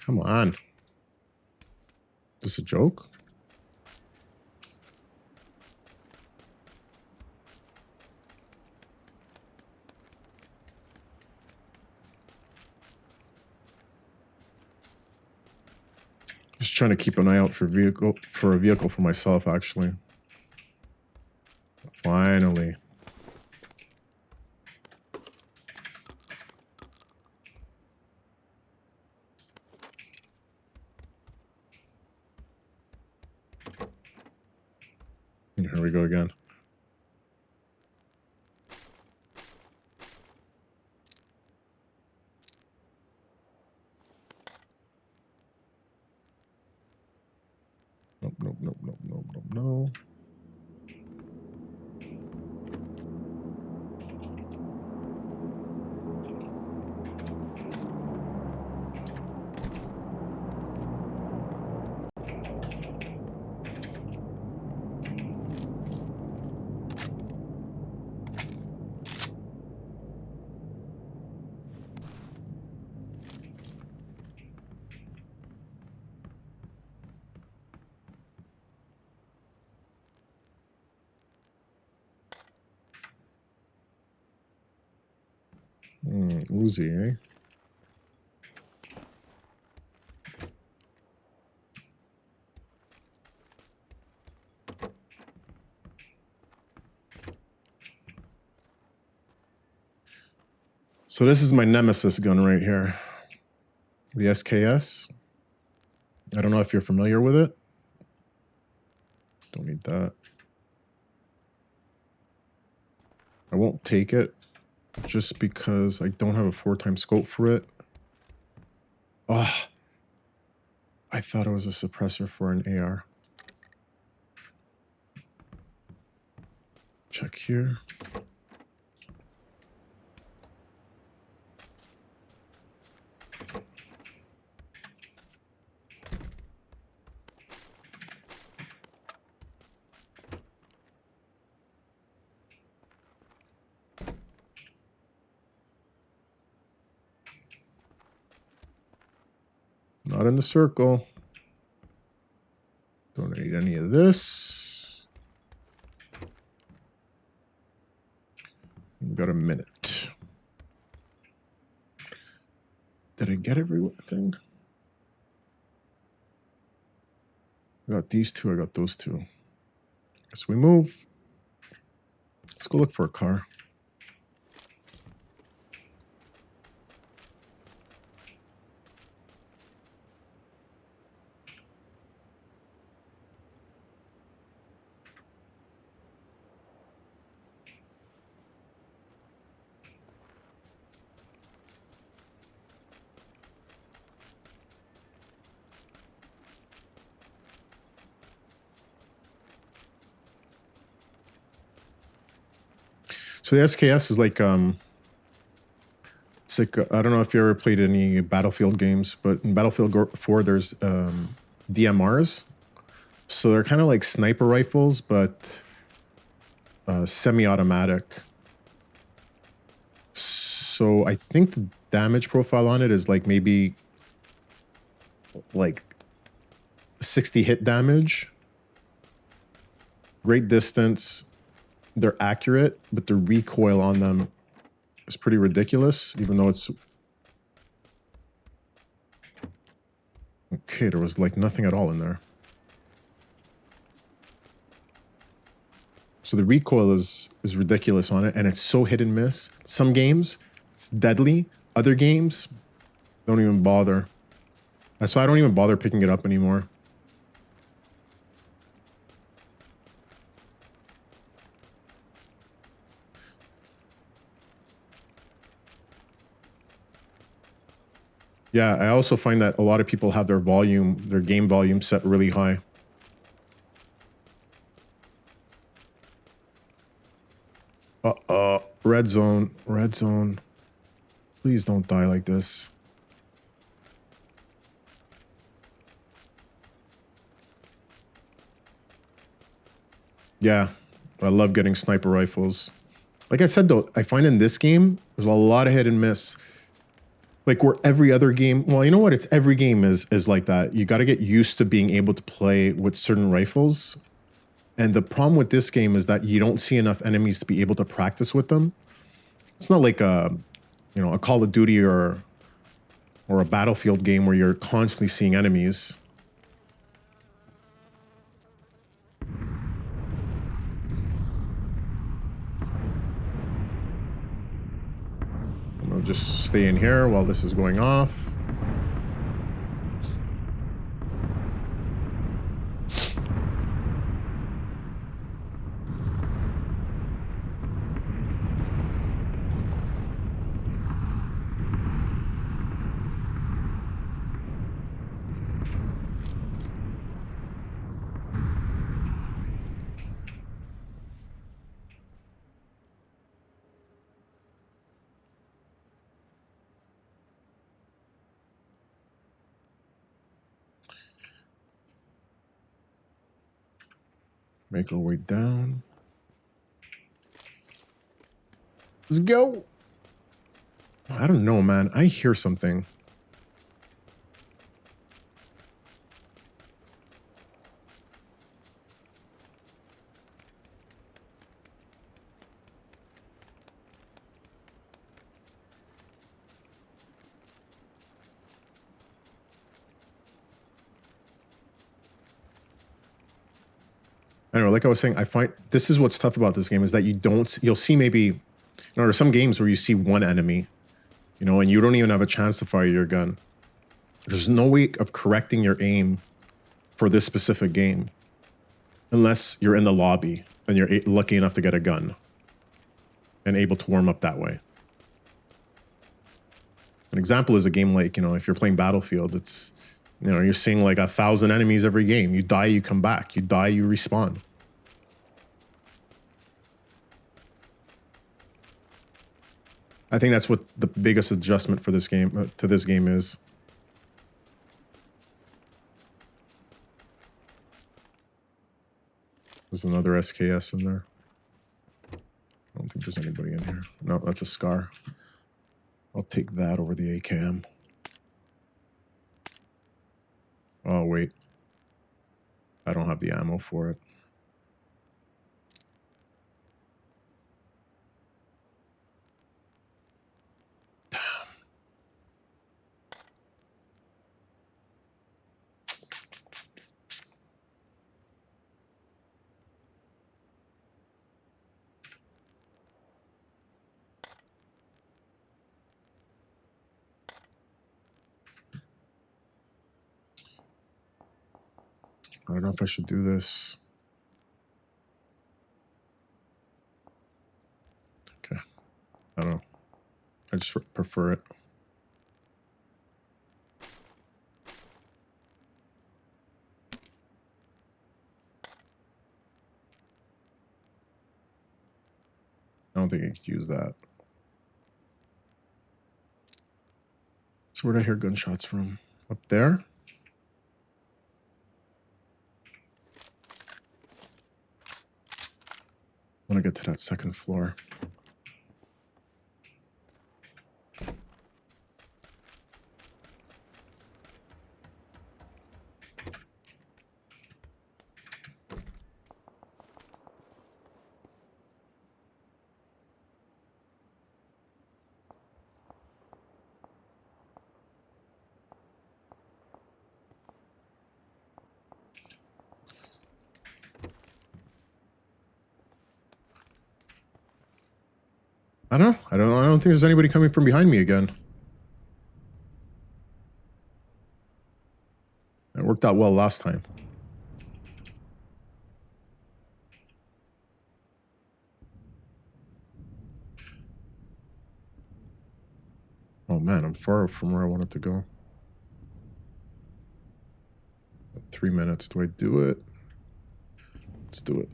Come on. Is this a joke? Just trying to keep an eye out for a vehicle for myself, actually. Finally. Here we go again. Nope, nope, nope, nope, nope, nope, no. Uzi, eh? So this is my nemesis gun right here. The SKS. I don't know if you're familiar with it. Don't need that. I won't take it just because I don't have a 4x scope for it. Oh, I thought it was a suppressor for an AR. Check here. Not in the circle. Don't need any of this. We've got a minute. Did I get everything? I got these two, I got those two. Guess we move. Let's go look for a car. So the SKS is like, it's like, I don't know if you ever played any Battlefield games, but in Battlefield 4, there's DMRs. So they're kind of like sniper rifles, but semi-automatic. So I think the damage profile on it is like maybe like 60 hit damage. Great distance. They're accurate, but the recoil on them is pretty ridiculous, even though it's... Okay, there was like nothing at all in there. So the recoil is ridiculous on it, and it's so hit and miss. Some games, it's deadly. Other games, don't even bother. That's why I don't even bother picking it up anymore. Yeah, I also find that a lot of people have their game volume set really high. Red zone, red zone. Please don't die like this. Yeah, I love getting sniper rifles. Like I said, though, I find in this game, there's a lot of hit and miss. Like where every other game, well, you know what? It's every game is like that. You got to get used to being able to play with certain rifles. And the problem with this game is that you don't see enough enemies to be able to practice with them. It's not like a Call of Duty or a Battlefield game where you're constantly seeing enemies. I'm gonna just stay in here while this is going off. Make our way down. Let's go. I don't know, man. I hear something. I don't know, like I was saying, I find this is what's tough about this game is that you'll see maybe, there's some games where you see one enemy, and you don't even have a chance to fire your gun. There's no way of correcting your aim for this specific game unless you're in the lobby and you're lucky enough to get a gun and able to warm up that way. An example is a game like, if you're playing Battlefield, it's, you're seeing like 1,000 enemies every game. You die, you come back. You die, you respawn. I think that's what the biggest adjustment for this game to this game is. There's another SKS in there. I don't think there's anybody in here. No, that's a SCAR. I'll take that over the AKM. Oh, wait. I don't have the ammo for it. Damn. I don't know if I should do this. Okay. I don't know. I just prefer it. I don't think I could use that. So where did I hear gunshots from? Up there? I want to get to that second floor. I don't know. I don't think there's anybody coming from behind me again. It worked out well last time. Oh man, I'm far from where I wanted to go. 3 minutes. Do I do it? Let's do it.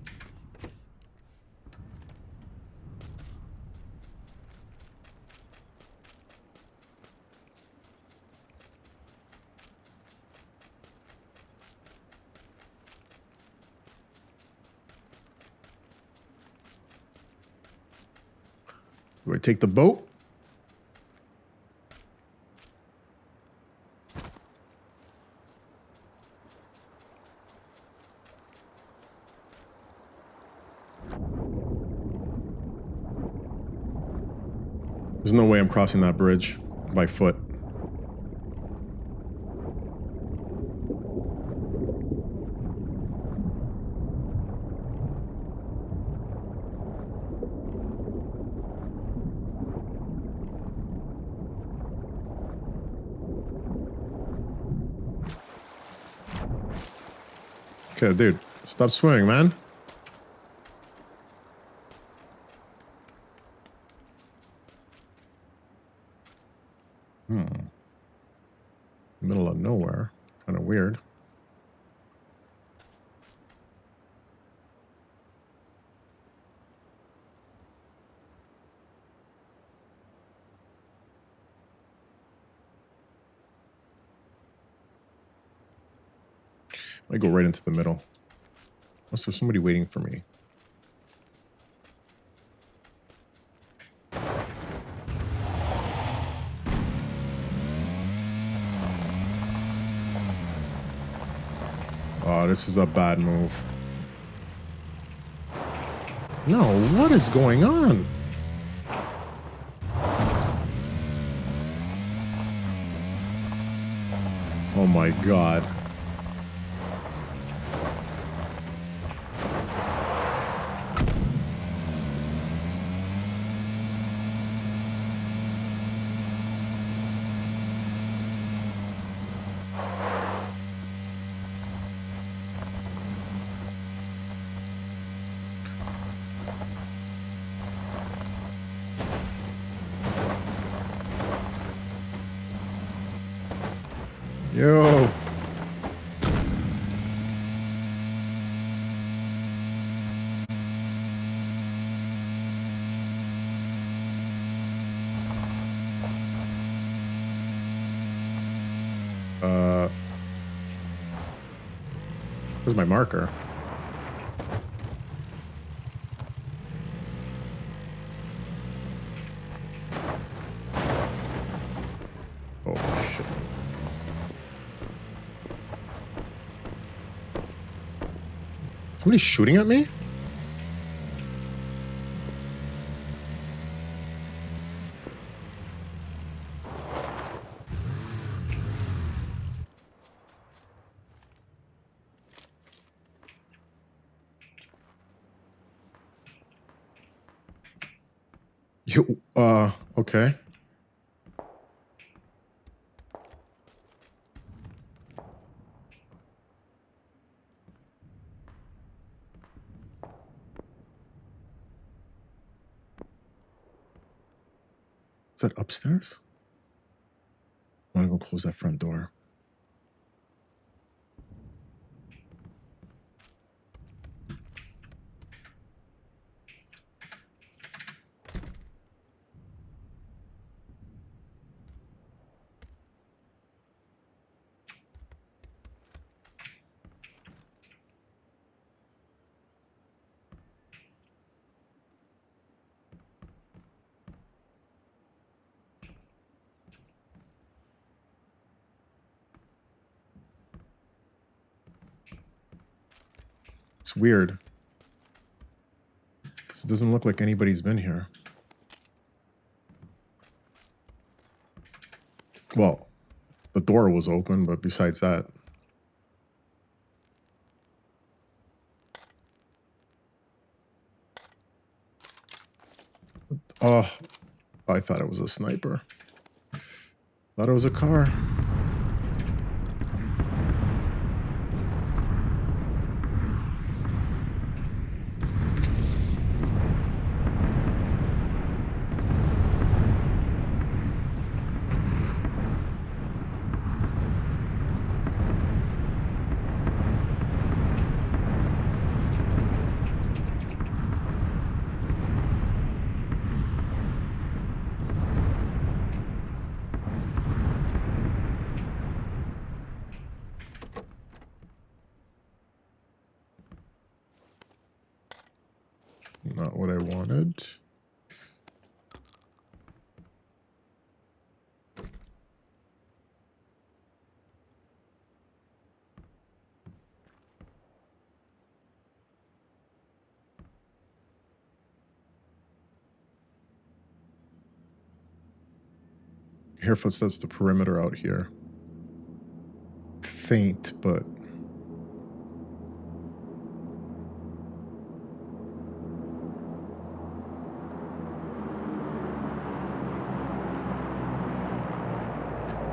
Do I take the boat? There's no way I'm crossing that bridge by foot. Okay, dude, stop swimming, man. Middle of nowhere. Kind of weird. I go right into the middle. Unless there's somebody waiting for me. Oh, this is a bad move. No, what is going on? Oh my god. Yo. Where's my marker? Oh, shit. Somebody's shooting at me? Okay. Is that upstairs? I want to go close that front door. It's weird. It doesn't look like anybody's been here. Well, the door was open, but besides that. What the Oh, I thought it was a sniper. Thought it was a car. Not what I wanted. Hear footsteps the perimeter out here. Faint, but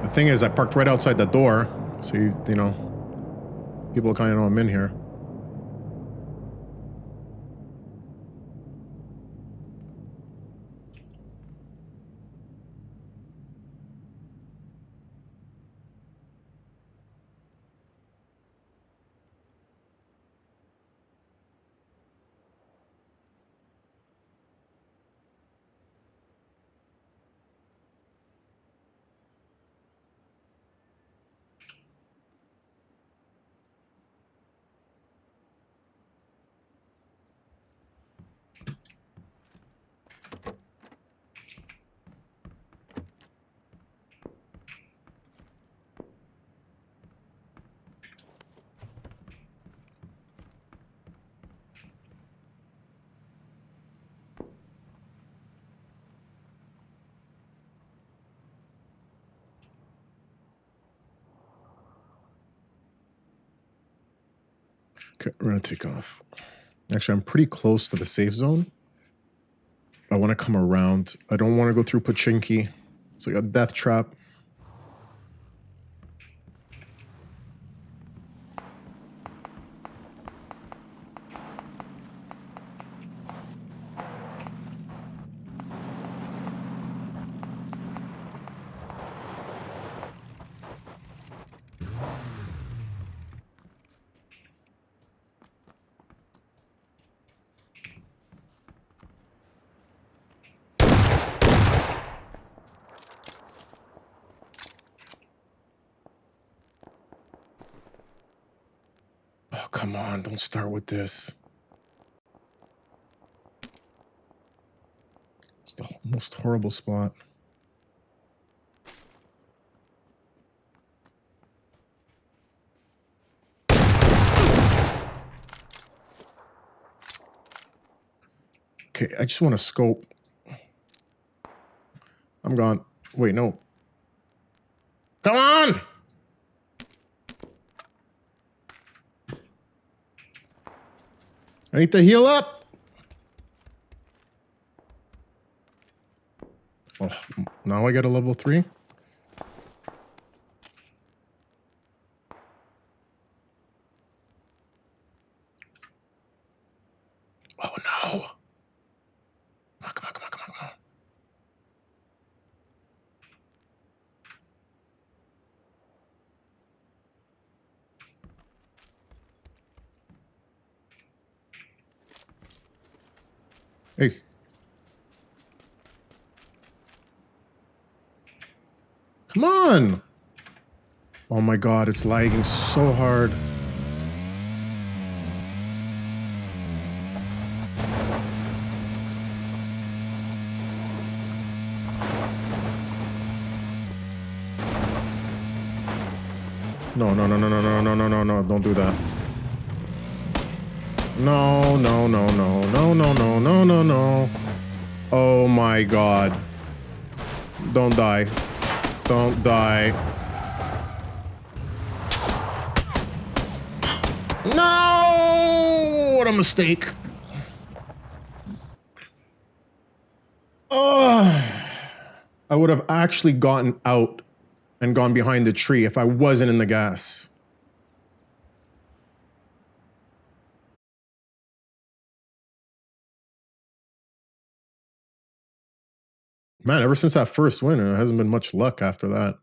the thing is, I parked right outside the door, so you know, people kind of know I'm in here. Okay, we're gonna take off. Actually, I'm pretty close to the safe zone. I want to come around. I don't want to go through Pachinki. It's like a death trap. Oh, come on. Don't start with this. It's the most horrible spot. Okay, I just want to scope. I'm gone. Wait, no. Come on! I need to heal up. Oh, now I get a level 3? Oh, no. Oh, come on, come on, come on, come on. Hey. Come on. Oh my God, it's lagging so hard. No, no, no, no, no, no, no, no, no, no, don't do that. No, no, no, no, no, no, no, no, no, no. Oh my God. Don't die. Don't die. No! What a mistake. I would have actually gotten out and gone behind the tree if I wasn't in the gas. Man, ever since that first win, it hasn't been much luck after that.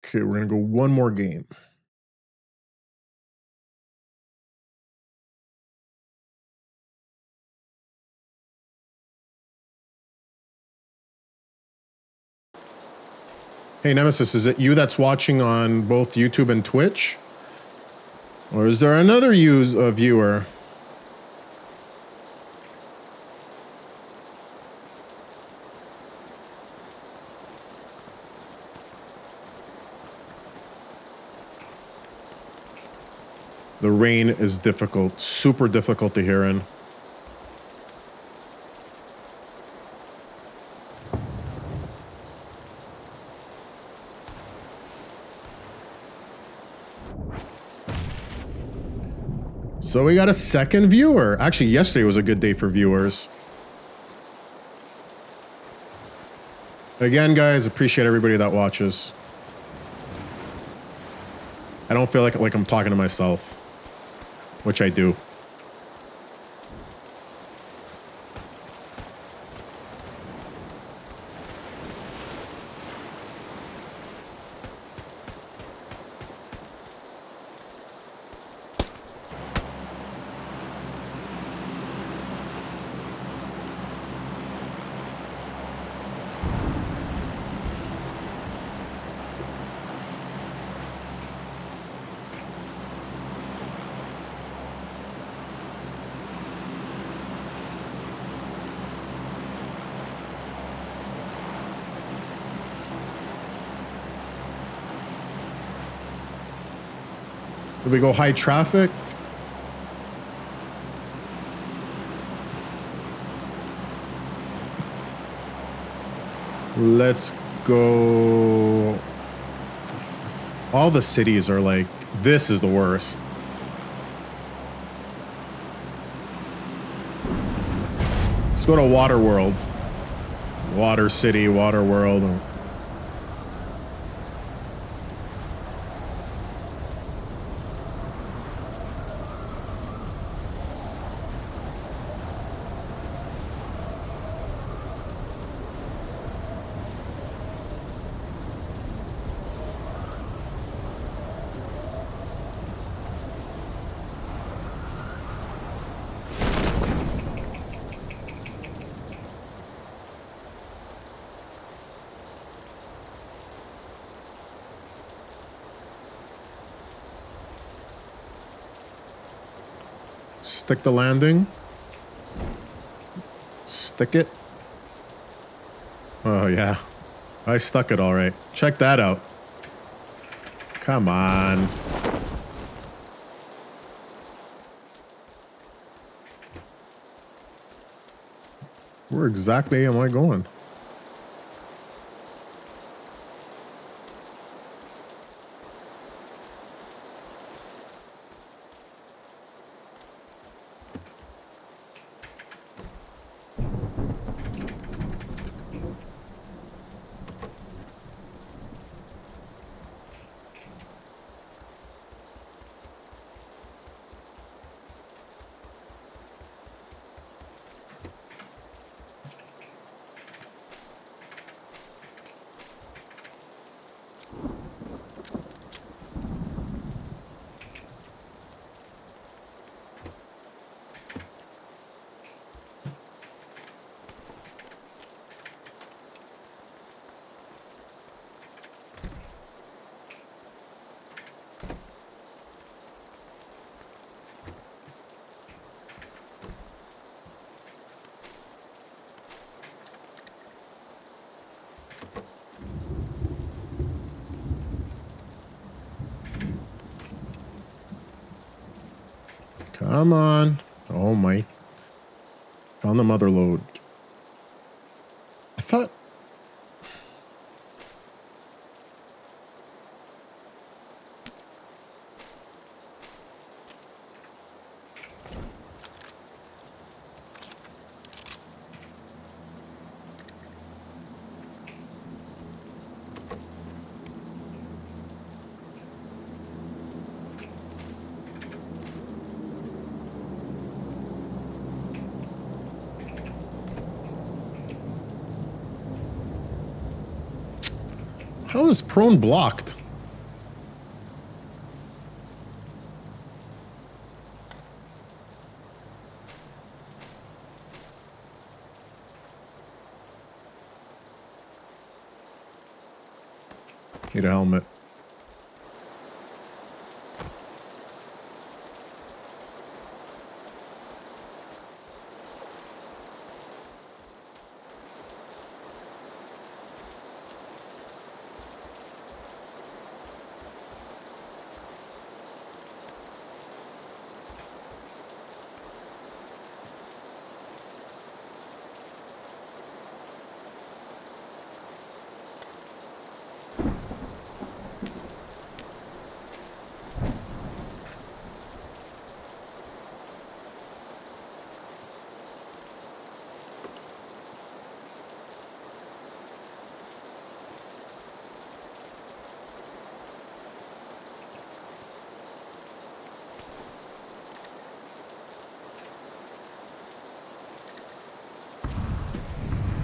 Okay, we're gonna go one more game. Hey, Nemesis, is it you that's watching on both YouTube and Twitch? Or is there another viewer? The rain is difficult, super difficult to hear in. So we got a second viewer. Actually, yesterday was a good day for viewers. Again, guys, appreciate everybody that watches. I don't feel like I'm talking to myself, which I do. Did we go high traffic? Let's go. All the cities are like, this is the worst. Let's go to Water World. Water City, Water World. Stick the landing. Stick it. Oh, yeah. I stuck it all right. Check that out. Come on. Where exactly am I going? Come on. Oh my. Found the mother load. I thought How is prone blocked? Need a helmet.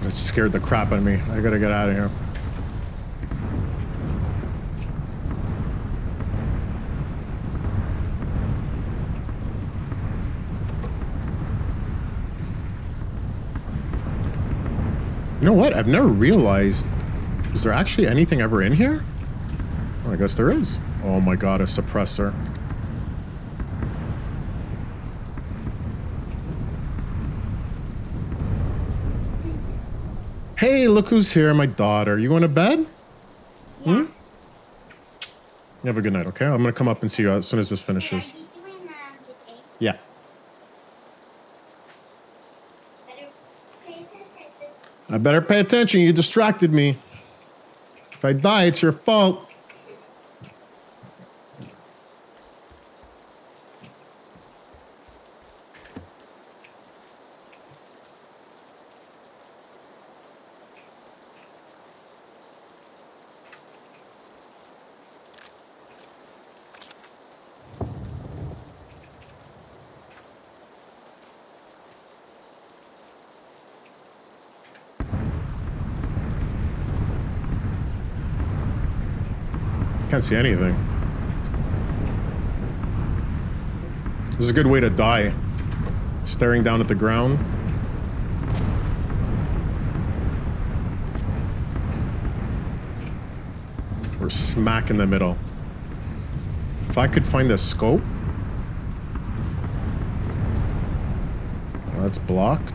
It scared the crap out of me. I gotta get out of here. You know what? I've never realized. Is there actually anything ever in here? Oh, I guess there is. Oh my god, a suppressor. Hey, look who's here, my daughter. You going to bed? Yeah. Hmm? You have a good night, okay? I'm gonna come up and see you as soon as this finishes. Did you win the game? Yeah. Better pay attention. I better pay attention. You distracted me. If I die, it's your fault. Can't see anything. This is a good way to die. Staring down at the ground. We're smack in the middle. If I could find a scope. Well, that's blocked.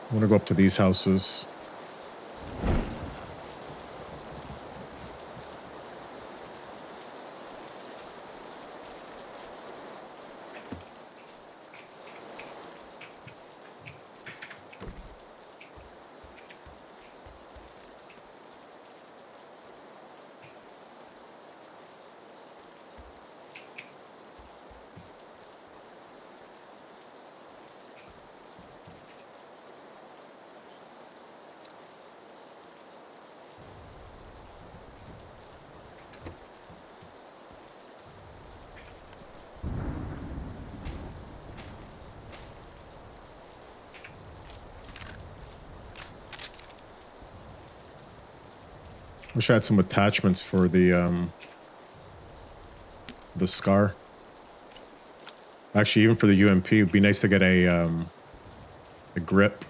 I want to go up to these houses. Wish I had some attachments for the scar. Actually, even for the UMP, it'd be nice to get a grip.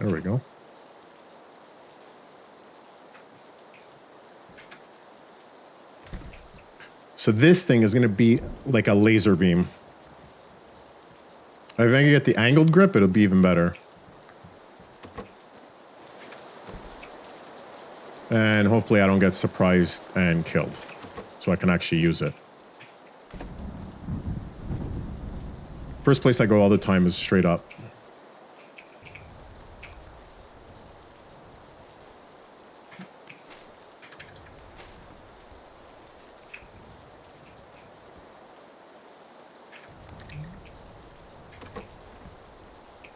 There we go. So this thing is going to be like a laser beam. If I can get the angled grip, it'll be even better. And hopefully I don't get surprised and killed. So I can actually use it. First place I go all the time is straight up.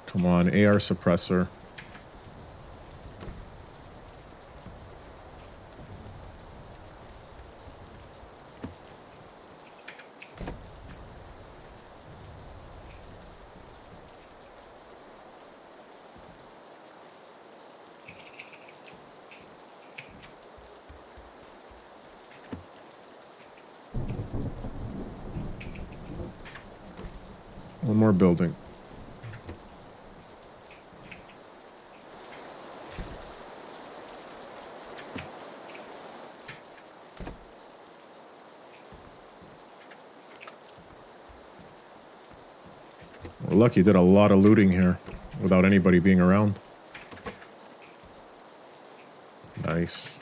Come on, AR suppressor. One more building. We're lucky did a lot of looting here without anybody being around. Nice.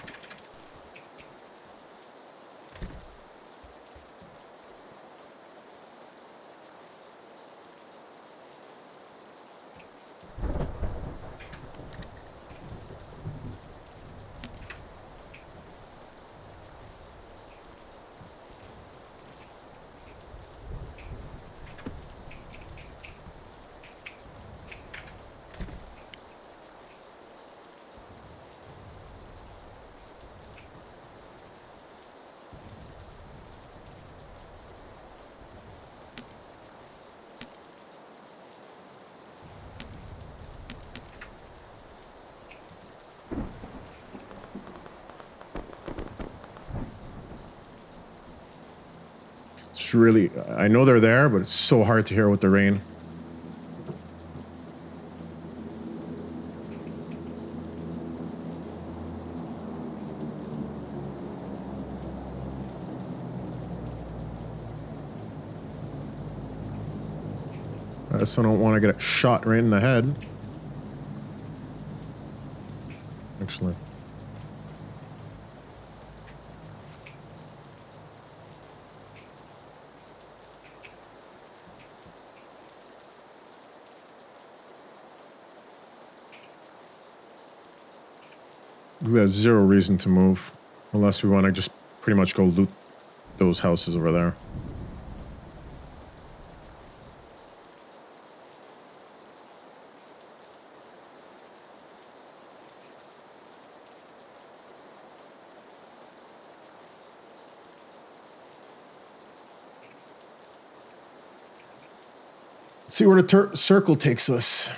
It's really, I know they're there, but it's so hard to hear with the rain. I just don't want to get shot right in the head. Actually. We have zero reason to move unless we want to just pretty much go loot those houses over there. See where the circle takes us.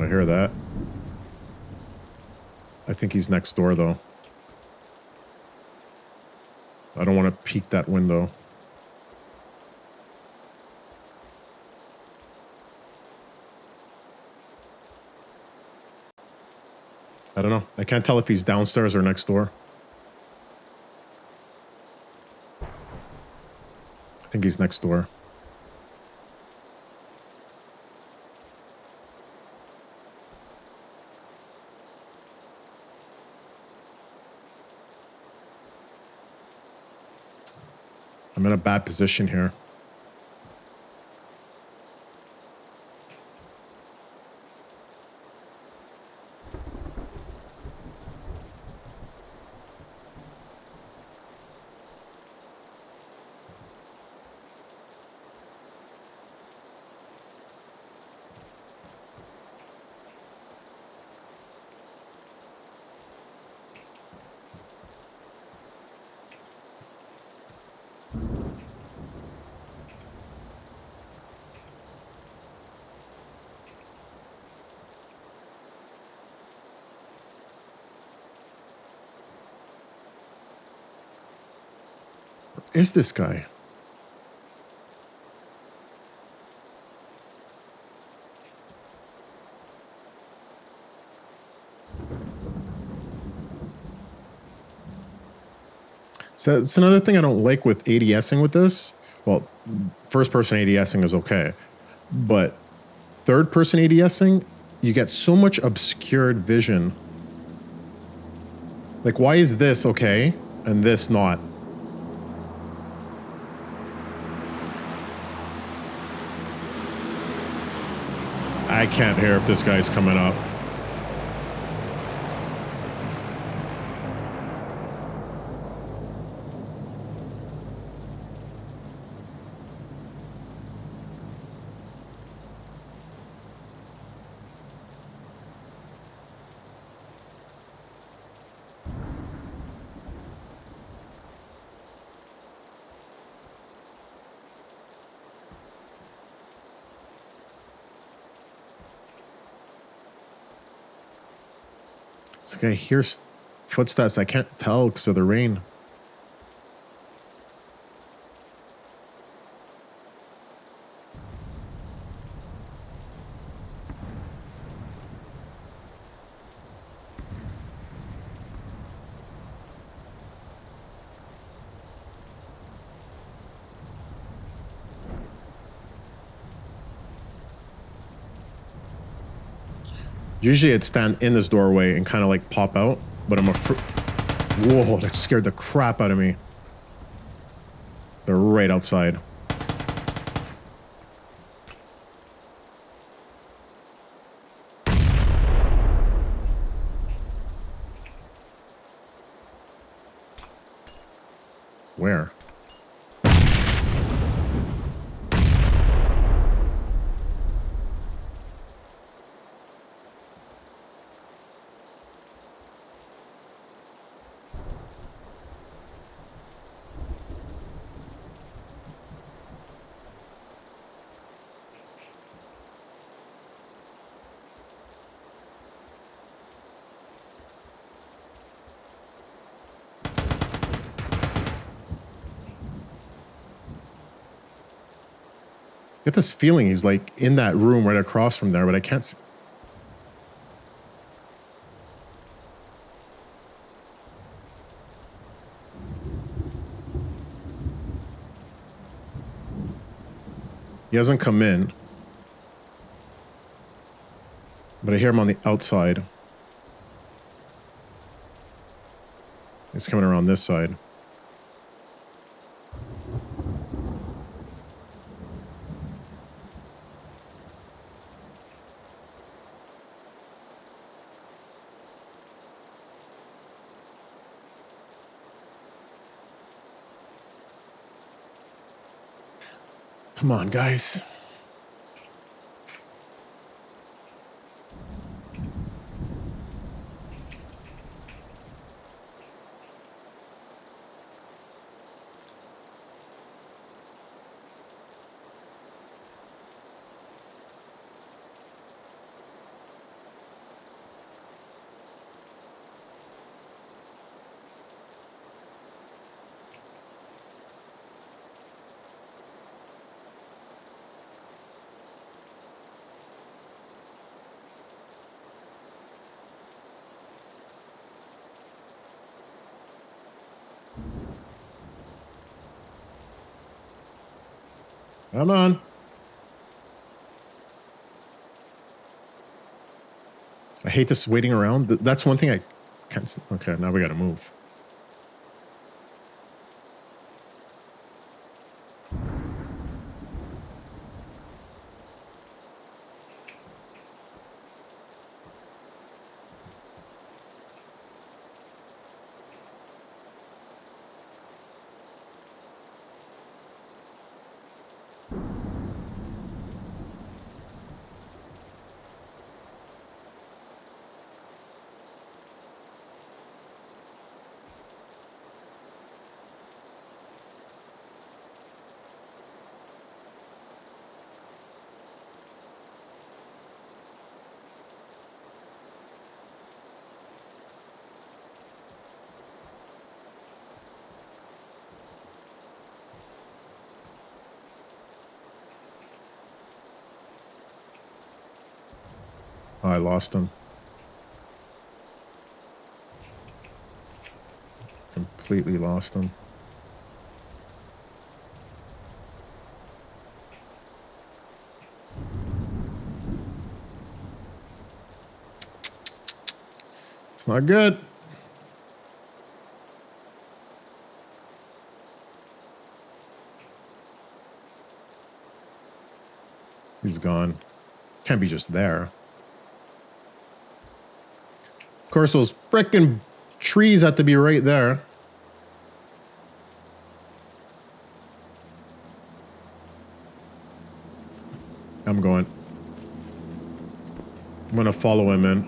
I hear that. I think he's next door, though. I don't want to peek that window. I don't know. I can't tell if he's downstairs or next door. I think he's next door. I'm in a bad position here. is this guy? So it's another thing I don't like with ADSing with this. Well, first person ADSing is okay, but third person ADSing, you get so much obscured vision. Like, why is this okay and this not? I can't hear if this guy's coming up. This guy hears footsteps. I can't tell because of the rain. Usually I'd stand in this doorway and kind of like pop out, but I'm afraid. Whoa, that scared the crap out of me. They're right outside. Where? Get this feeling he's like in that room right across from there, but I can't see. He hasn't come in, but I hear him on the outside. He's coming around this side. Come on, guys. Come on. I hate this waiting around. That's one thing I can't. Okay, now we gotta move. Oh, I lost him. Completely lost him. It's not good. He's gone. Can't be just there. Of course, those frickin' trees have to be right there. I'm going. I'm gonna follow him in.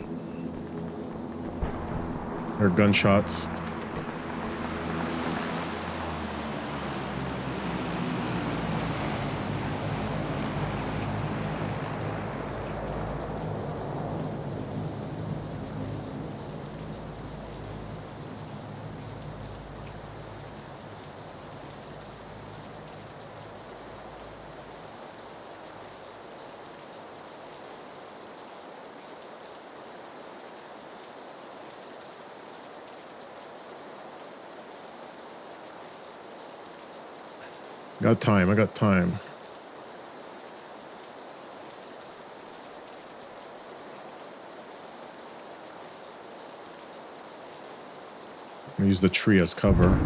There are gunshots. Got time. I got time. I'm gonna use the tree as cover.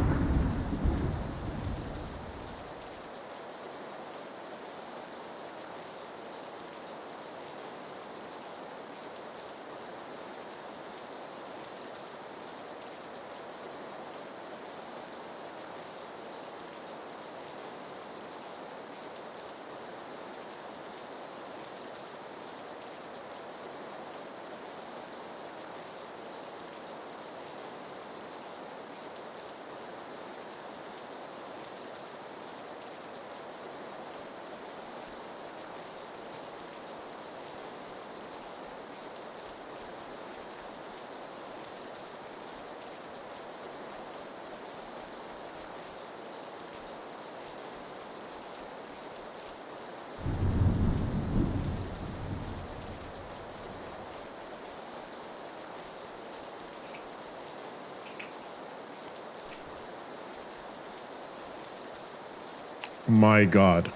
My God.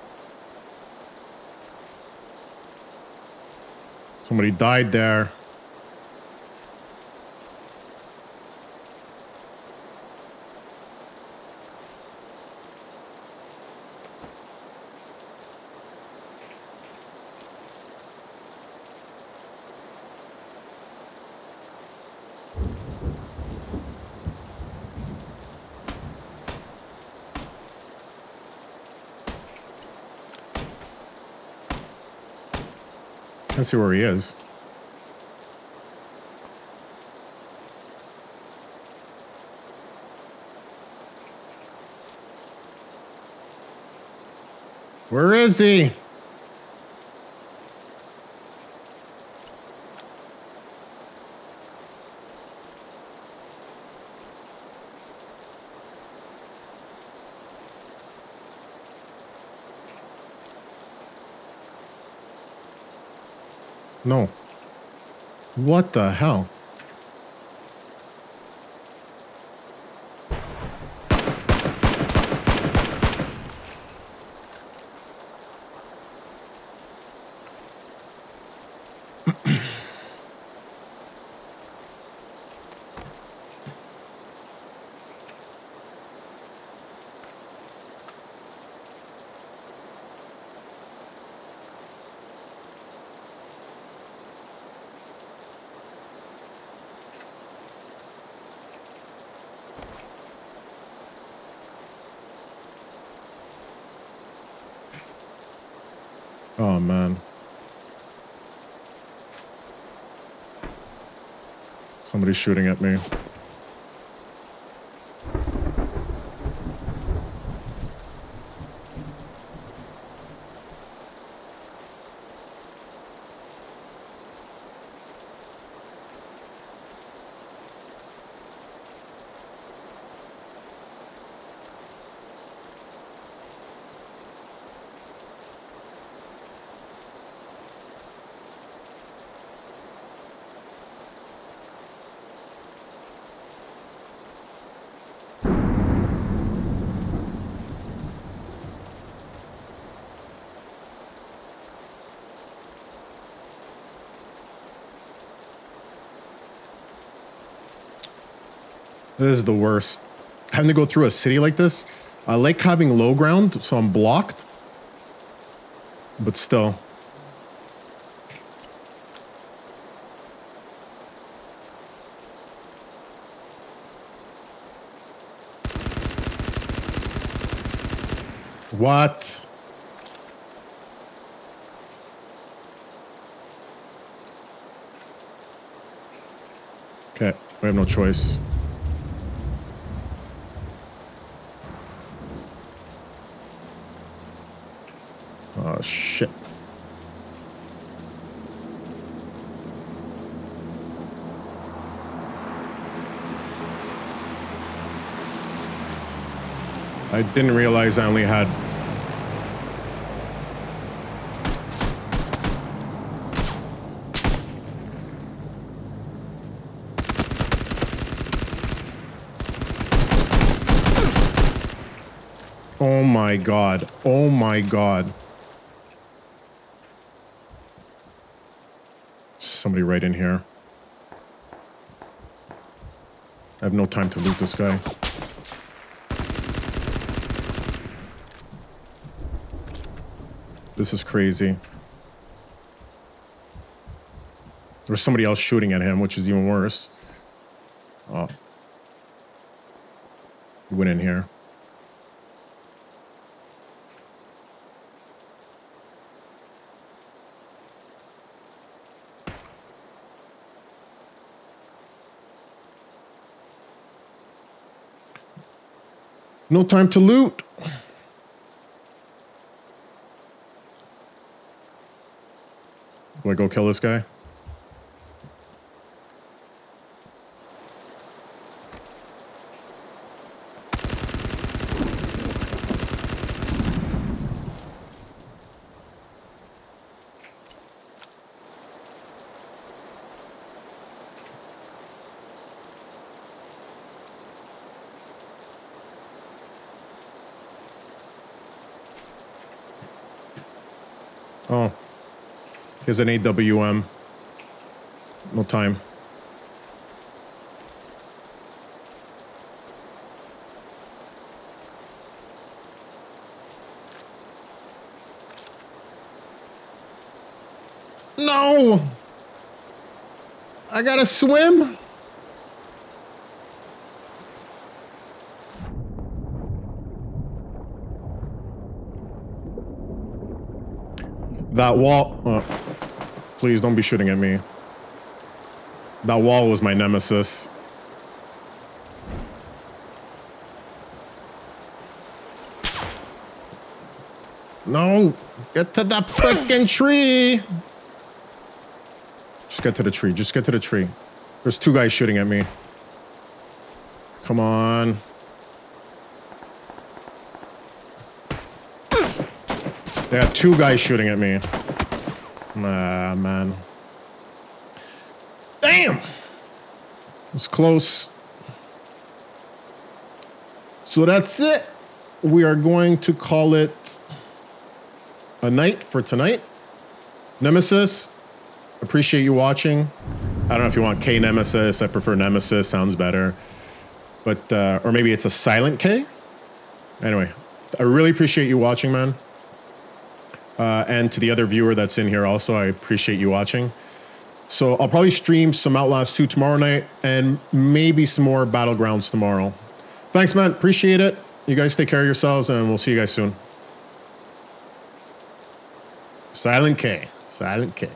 Somebody died there. Let's see where he is. Where is he? No. What the hell? Oh, man. Somebody's shooting at me. This is the worst. Having to go through a city like this. I like having low ground, so I'm blocked. But still. What? Okay, we have no choice. Oh, shit. I didn't realize I only had... Oh my god. Oh my god. Somebody right in here. I have no time to loot this guy. This is crazy. There's somebody else shooting at him, which is even worse. Oh. He went in here. No time to loot. Do I go kill this guy? Oh. Here's an AWM. No time. No! I gotta swim? That wall... Oh, please don't be shooting at me. That wall was my nemesis. No! Get to the frickin' tree! Just get to the tree. Just get to the tree. There's two guys shooting at me. Come on. They got two guys shooting at me. Ah, man. Damn! It's close. So that's it. We are going to call it a night for tonight. Nemesis, appreciate you watching. I don't know if you want K Nemesis. I prefer Nemesis. Sounds better. But, or maybe it's a silent K. Anyway, I really appreciate you watching, man. And to the other viewer that's in here also, I appreciate you watching. So I'll probably stream some Outlast 2 tomorrow night and maybe some more Battlegrounds tomorrow. Thanks, man. Appreciate it. You guys take care of yourselves and we'll see you guys soon. Silent K. Silent K.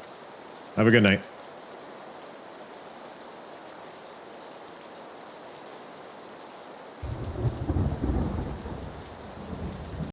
Have a good night.